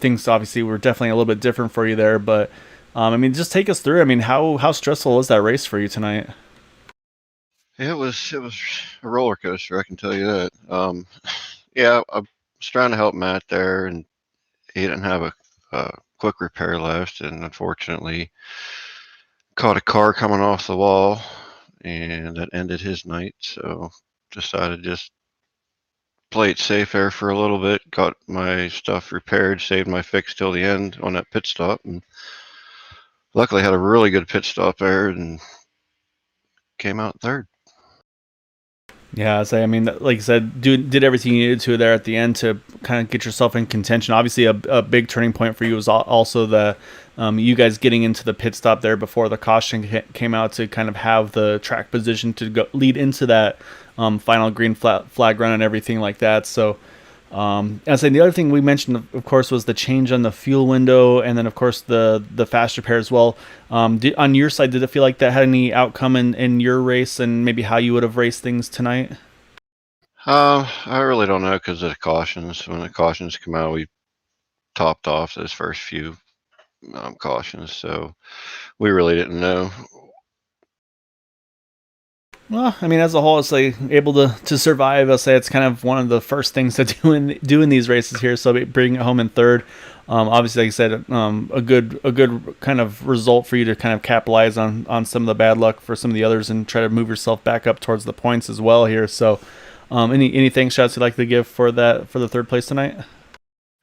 [SPEAKER 1] things obviously were definitely a little bit different for you there. But I mean, just take us through. I mean, how stressful was that race for you tonight?
[SPEAKER 3] It was a roller coaster, I can tell you that. Yeah, I was trying to help Matt there, and he didn't have a quick repair left, and unfortunately caught a car coming off the wall, and that ended his night. So decided to just play it safe there for a little bit. Got my stuff repaired, saved my fix till the end on that pit stop, and luckily had a really good pit stop there and came out third.
[SPEAKER 1] Yeah, I mean, like you said, did everything you needed to there at the end to kind of get yourself in contention. Obviously, a big turning point for you was also the you guys getting into the pit stop there before the caution came out to kind of have the track position to go lead into that final green flag run and everything like that. So, I say the other thing we mentioned, of course, was the change on the fuel window, and then of course the fast repair as well. On your side, did it feel like that had any outcome in your race, and maybe how you would have raced things tonight?
[SPEAKER 3] I really don't know because of the cautions. When the cautions come out, we topped off those first few cautions, so we really didn't know.
[SPEAKER 1] Well, I mean, as a whole, it's like able to survive. I'll say it's kind of one of the first things to do in these races here. So bringing it home in third, obviously, like I said, a good kind of result for you to kind of capitalize on some of the bad luck for some of the others and try to move yourself back up towards the points as well here. So, anything shots you'd like to give for the third place tonight?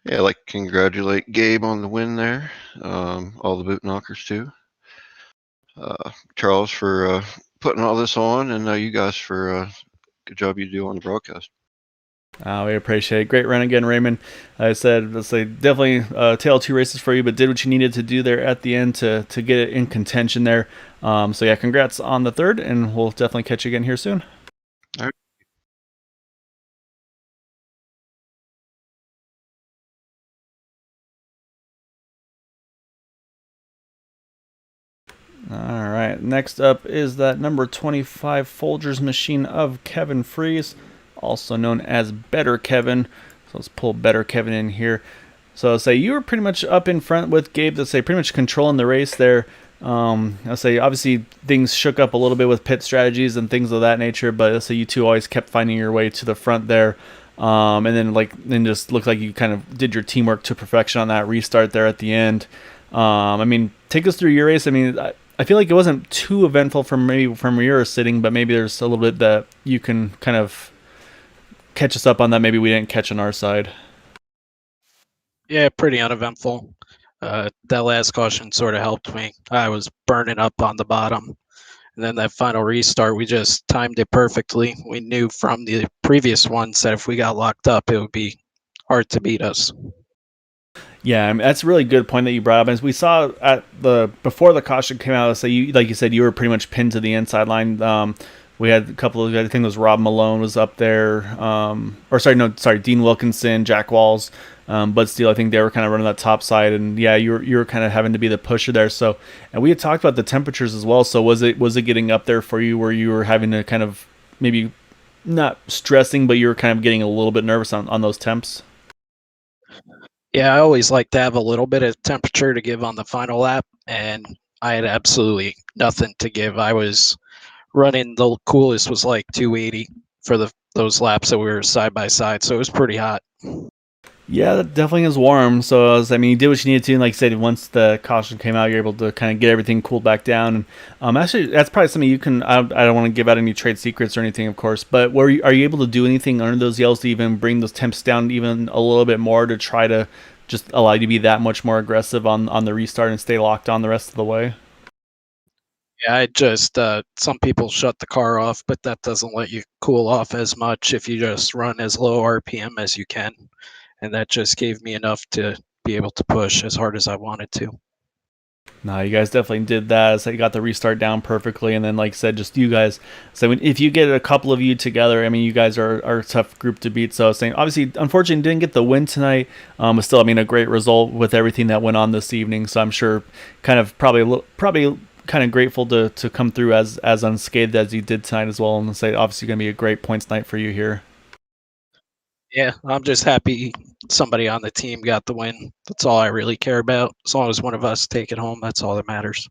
[SPEAKER 3] Yeah, I'd like to congratulate Gabe on the win there. All the boot knockers too. Charles for putting all this on, and you guys for good job you do on the broadcast.
[SPEAKER 1] We appreciate it. Great run again, Raymond. I said, let's say definitely tail two races for you, but did what you needed to do there at the end to get it in contention there. So yeah, congrats on the third, and we'll definitely catch you again here soon.
[SPEAKER 3] All right.
[SPEAKER 1] All right, next up is that number 25 Folgers machine of Kevin Fries, also known as Better Kevin. So let's pull Better Kevin in here. So say you were pretty much up in front with Gabe. Let's say pretty much controlling the race there. I'll say obviously things shook up a little bit with pit strategies and things of that nature, but let's say you two always kept finding your way to the front there. And then just looked like you kind of did your teamwork to perfection on that restart there at the end. I mean, take us through your race. I mean, I feel like it wasn't too eventful from where you're sitting, but maybe there's a little bit that you can kind of catch us up on that maybe we didn't catch on our side.
[SPEAKER 4] Yeah, pretty uneventful. That last caution sort of helped me. I was burning up on the bottom. And then that final restart, we just timed it perfectly. We knew from the previous ones that if we got locked up, it would be hard to beat us.
[SPEAKER 1] Yeah, I mean, that's a really good point that you brought up. As we saw at before the caution came out, so you like you said, you were pretty much pinned to the inside line. We had a couple of, I think it was Rob Malone was up there, Dean Wilkinson, Jack Walls, Bud Steele. I think they were kind of running that top side, and yeah, you were kind of having to be the pusher there. So, and we had talked about the temperatures as well. So was it getting up there for you where you were having to kind of maybe not stressing, but you were kind of getting a little bit nervous on those temps?
[SPEAKER 4] Yeah, I always like to have a little bit of temperature to give on the final lap, and I had absolutely nothing to give. I was running, the coolest was like 280 for those laps that we were side by side, so it was pretty hot.
[SPEAKER 1] Yeah, that definitely is warm. So you did what you needed to, and like I said, once the caution came out, you're able to kind of get everything cooled back down. And actually, that's probably something you can. I don't want to give out any trade secrets or anything, of course. But are you able to do anything under those yells to even bring those temps down even a little bit more to try to just allow you to be that much more aggressive on the restart and stay locked on the rest of the way?
[SPEAKER 4] Yeah, I just some people shut the car off, but that doesn't let you cool off as much if you just run as low RPM as you can, and that just gave me enough to be able to push as hard as I wanted to.
[SPEAKER 1] No, you guys definitely did that. So you got the restart down perfectly, and then, like I said, just you guys. So if you get a couple of you together, I mean, you guys are a tough group to beat. So I was saying, obviously, unfortunately, didn't get the win tonight, but still, I mean, a great result with everything that went on this evening. So I'm sure, kind of probably kind of grateful to come through as unscathed as you did tonight as well. And say, obviously, going to be a great points night for you here.
[SPEAKER 4] Yeah, I'm just happy somebody on the team got the win. That's all I really care about. As long as one of us take it home, that's all that matters.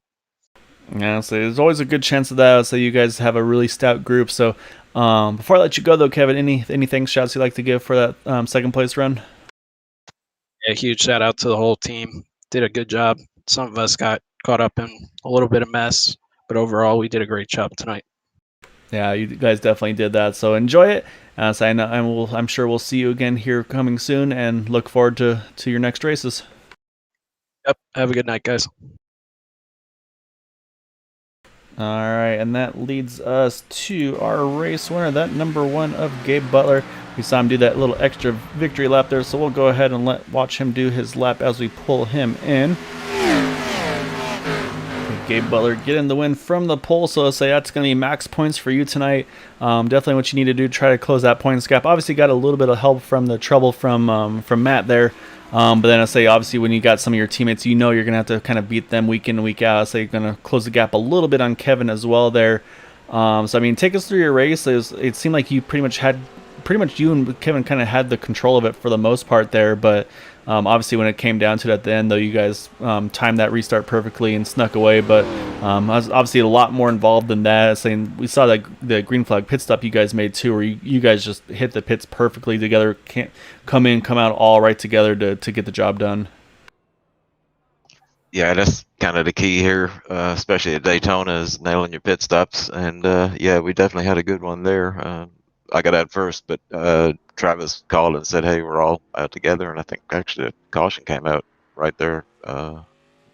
[SPEAKER 1] Yeah, so there's always a good chance of that. So you guys have a really stout group. So before I let you go, though, Kevin, anything shouts you'd like to give for that second place run?
[SPEAKER 4] A huge shout out to the whole team. Did a good job. Some of us got caught up in a little bit of mess, but overall, we did a great job tonight.
[SPEAKER 1] Yeah, you guys definitely did that. So enjoy it. So I'm sure we'll see you again here coming soon, and look forward to your next races.
[SPEAKER 4] Yep. Have a good night, guys.
[SPEAKER 1] All right, and that leads us to our race winner, that number 1 of Gabe Butler. We saw him do that little extra victory lap there, so we'll go ahead and watch him do his lap as we pull him in. Gabe Butler getting the win from the pole, so I'll say that's going to be max points for you tonight. Definitely what you need to do, try to close that points gap. Obviously got a little bit of help from the trouble from Matt there. But then I say, obviously, when you got some of your teammates, you know you're going to have to kind of beat them week in and week out. I say you're going to close the gap a little bit on Kevin as well there. So, I mean, take us through your race. It seemed like you pretty much you and Kevin kind of had the control of it for the most part there. But obviously, when it came down to it at the end, though, you guys timed that restart perfectly and snuck away. But was obviously a lot more involved than that. Saying we saw that the green flag pit stop you guys made too, where you guys just hit the pits perfectly together, can't come in, come out all right together to get the job done.
[SPEAKER 5] Yeah, that's kind of the key here, especially at Daytona, is nailing your pit stops. And yeah, we definitely had a good one there. I got out first, but Travis called and said, "Hey, we're all out together." And I think actually a caution came out right there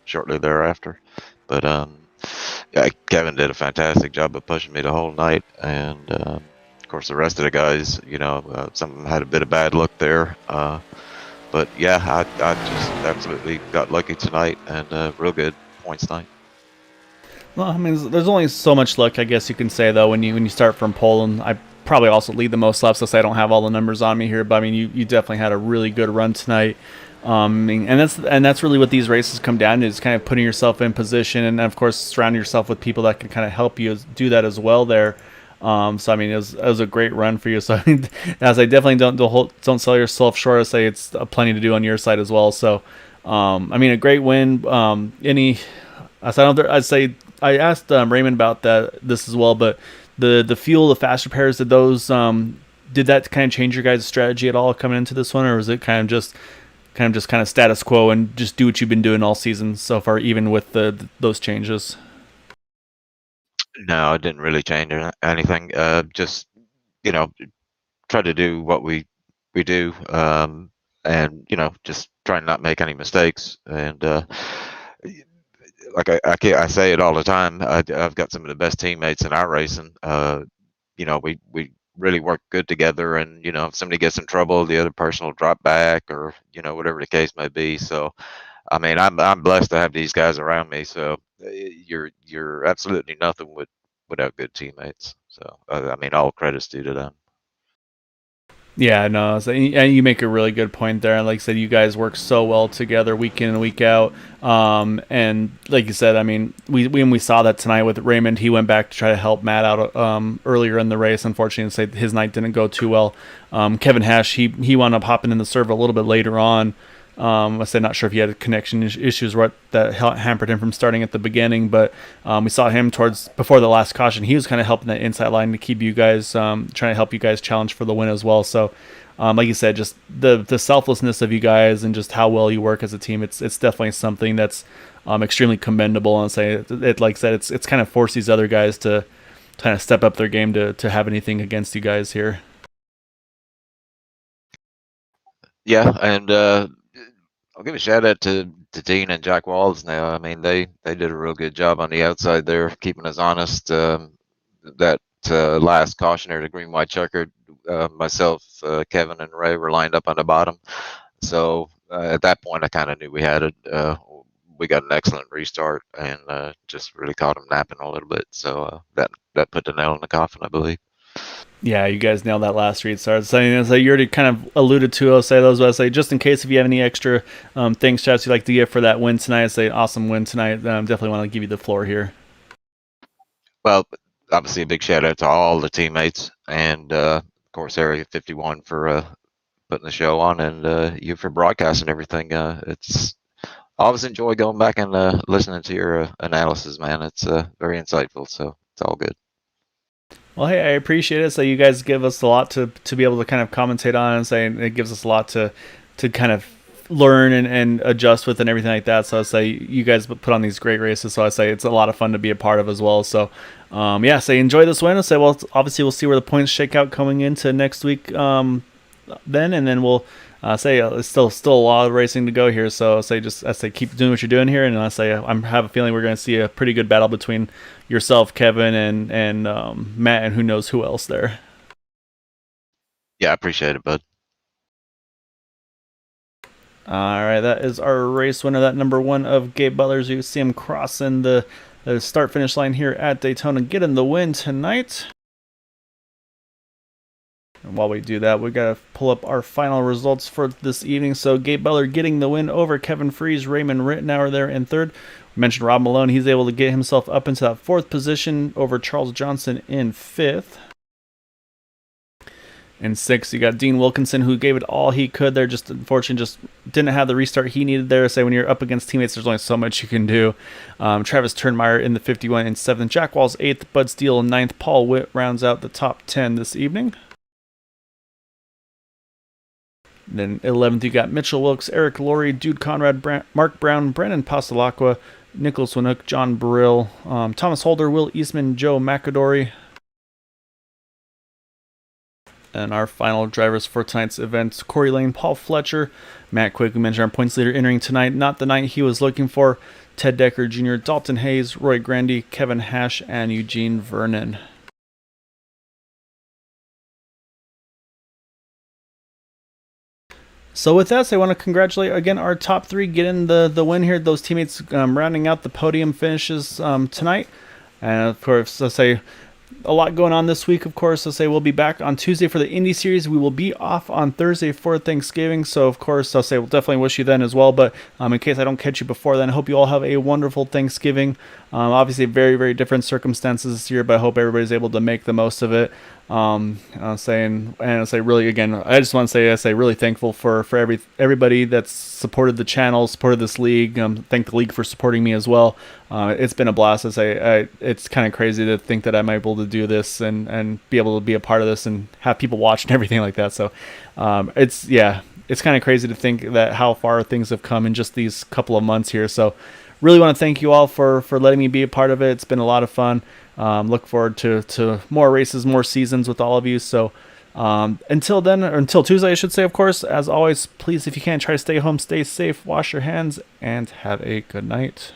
[SPEAKER 5] shortly thereafter. But yeah, Kevin did a fantastic job of pushing me the whole night, and of course the rest of the guys, some of them had a bit of bad luck there. But yeah, I just absolutely got lucky tonight, and real good points night.
[SPEAKER 1] Well, I mean, there's only so much luck, I guess you can say, though, when you start from pole. And I probably also lead the most laps, so I don't have all the numbers on me here. But I mean, you definitely had a really good run tonight. I mean, and that's really what these races come down to, is kind of putting yourself in position, and of course surrounding yourself with people that can kind of help you do that as well there. So I mean, it was a great run for you. So I mean, as I definitely don't sell yourself short. I say it's plenty to do on your side as well. So I mean, a great win. I'd say I asked Raymond about this as well, but the fuel, the fast repairs, did that kind of change your guys' strategy at all coming into this one, or was it kind of just status quo and just do what you've been doing all season so far, even with those changes?
[SPEAKER 5] No, it didn't really change anything. Just try to do what we do, and just try and not make any mistakes. And like I say it all the time, I've got some of the best teammates in our racing. We really work good together, and if somebody gets in trouble, the other person will drop back, or whatever the case may be. So I mean, I'm blessed to have these guys around me. So you're absolutely nothing without good teammates. So I mean, all credits due to them.
[SPEAKER 1] Yeah, no, and you make a really good point there. And like I said, you guys work so well together week in and week out. And like you said, I mean, when we saw that tonight with Raymond, he went back to try to help Matt out earlier in the race. Unfortunately, his night didn't go too well. Kevin Hash, he wound up hopping in the serve a little bit later on. I said not sure if he had connection issues that hampered him from starting at the beginning, but we saw him before the last caution. He was kind of helping that inside line to keep you guys, trying to help you guys challenge for the win as well. So, like you said, just the selflessness of you guys and just how well you work as a team. It's definitely something that's extremely commendable. And say it, like I said, it's kind of forced these other guys to kind of step up their game to have anything against you guys here.
[SPEAKER 5] Yeah, and I'll give a shout out to Dean and Jack Walls now. I mean, they did a real good job on the outside there, keeping us honest. That last cautioner, the green white checkered, myself, Kevin, and Ray were lined up on the bottom. So at that point, I kind of knew we had it. We got an excellent restart and just really caught them napping a little bit. So that put the nail in the coffin, I believe.
[SPEAKER 1] Yeah, you guys nailed that last restart. So, you already kind of alluded to, I'll say those, but I'll say just in case if you have any extra things, shouts you'd like to give for that win tonight, I'd say awesome win tonight. Definitely want to give you the floor here.
[SPEAKER 5] Well, obviously a big shout out to all the teammates and of course Area 51 for putting the show on and you for broadcasting everything. It's I always enjoy going back and listening to your analysis, man. It's very insightful, so it's all good.
[SPEAKER 1] Well, hey, I appreciate it. So you guys give us a lot to be able to kind of commentate on and say it gives us a lot to kind of learn and adjust with and everything like that. So I say you guys put on these great races. So I say it's a lot of fun to be a part of as well. So yeah, say enjoy this win. I say, well, obviously we'll see where the points shake out coming into next week. Then we'll say it's still a lot of racing to go here. So I say keep doing what you're doing here, and I say I have a feeling we're going to see a pretty good battle between yourself, Kevin, and Matt, and who knows who else there.
[SPEAKER 5] Yeah, I appreciate it, bud.
[SPEAKER 1] All right, that is our race winner, that number 1 of Gabe Butler's. You see him crossing the start-finish line here at Daytona, getting the win tonight. And while we do that, we got to pull up our final results for this evening. So Gabe Butler getting the win over Kevin Fries, Raymond Rittenauer there in third. We mentioned Rob Malone. He's able to get himself up into that 4th position over Charles Johnson in 5th. In 6th, you got Dean Wilkinson, who gave it all he could there. Just unfortunately, just didn't have the restart he needed there. Say when you're up against teammates, there's only so much you can do. Travis Turnmeyer in the 51 in 7th. Jack Walls 8th. Bud Steele in 9th. Paul Witt rounds out the top 10 this evening. Then 11th, you got Mitchell Wilkes, Eric Laurie, Dude Conrad, Mark Brown, Brandon Pastelacqua, Nicholas Winook, John Burrill, Thomas Holder, Will Eastman, Joe McAdory. And our final drivers for tonight's event, Corey Lane, Paul Fletcher, Matt Quick, we mentioned our points leader entering tonight, not the night he was looking for, Ted Decker Jr., Dalton Hayes, Roy Grandy, Kevin Hash, and Eugene Vernon. So with that, I want to congratulate again our top 3 getting the win here. Those teammates rounding out the podium finishes tonight. And of course, let's say a lot going on this week, of course. Let's say we'll be back on Tuesday for the Indy Series. We will be off on Thursday for Thanksgiving. So, of course, I'll say we'll definitely wish you then as well. But in case I don't catch you before then, I hope you all have a wonderful Thanksgiving. Obviously, very, very different circumstances this year, but I hope everybody's able to make the most of it. I say really again, I just want to say really thankful for everybody that's supported the channel, supported this league. Thank the league for supporting me as well. It's been a blast. It's kind of crazy to think that I'm able to do this and be able to be a part of this and have people watch and everything like that. So it's kind of crazy to think that how far things have come in just these couple of months here. So really want to thank you all for letting me be a part of it. It's been a lot of fun. Look forward to more races, more seasons with all of you. So until then, or until Tuesday, I should say, of course, as always, please, if you can, try to stay home, stay safe, wash your hands, and have a good night.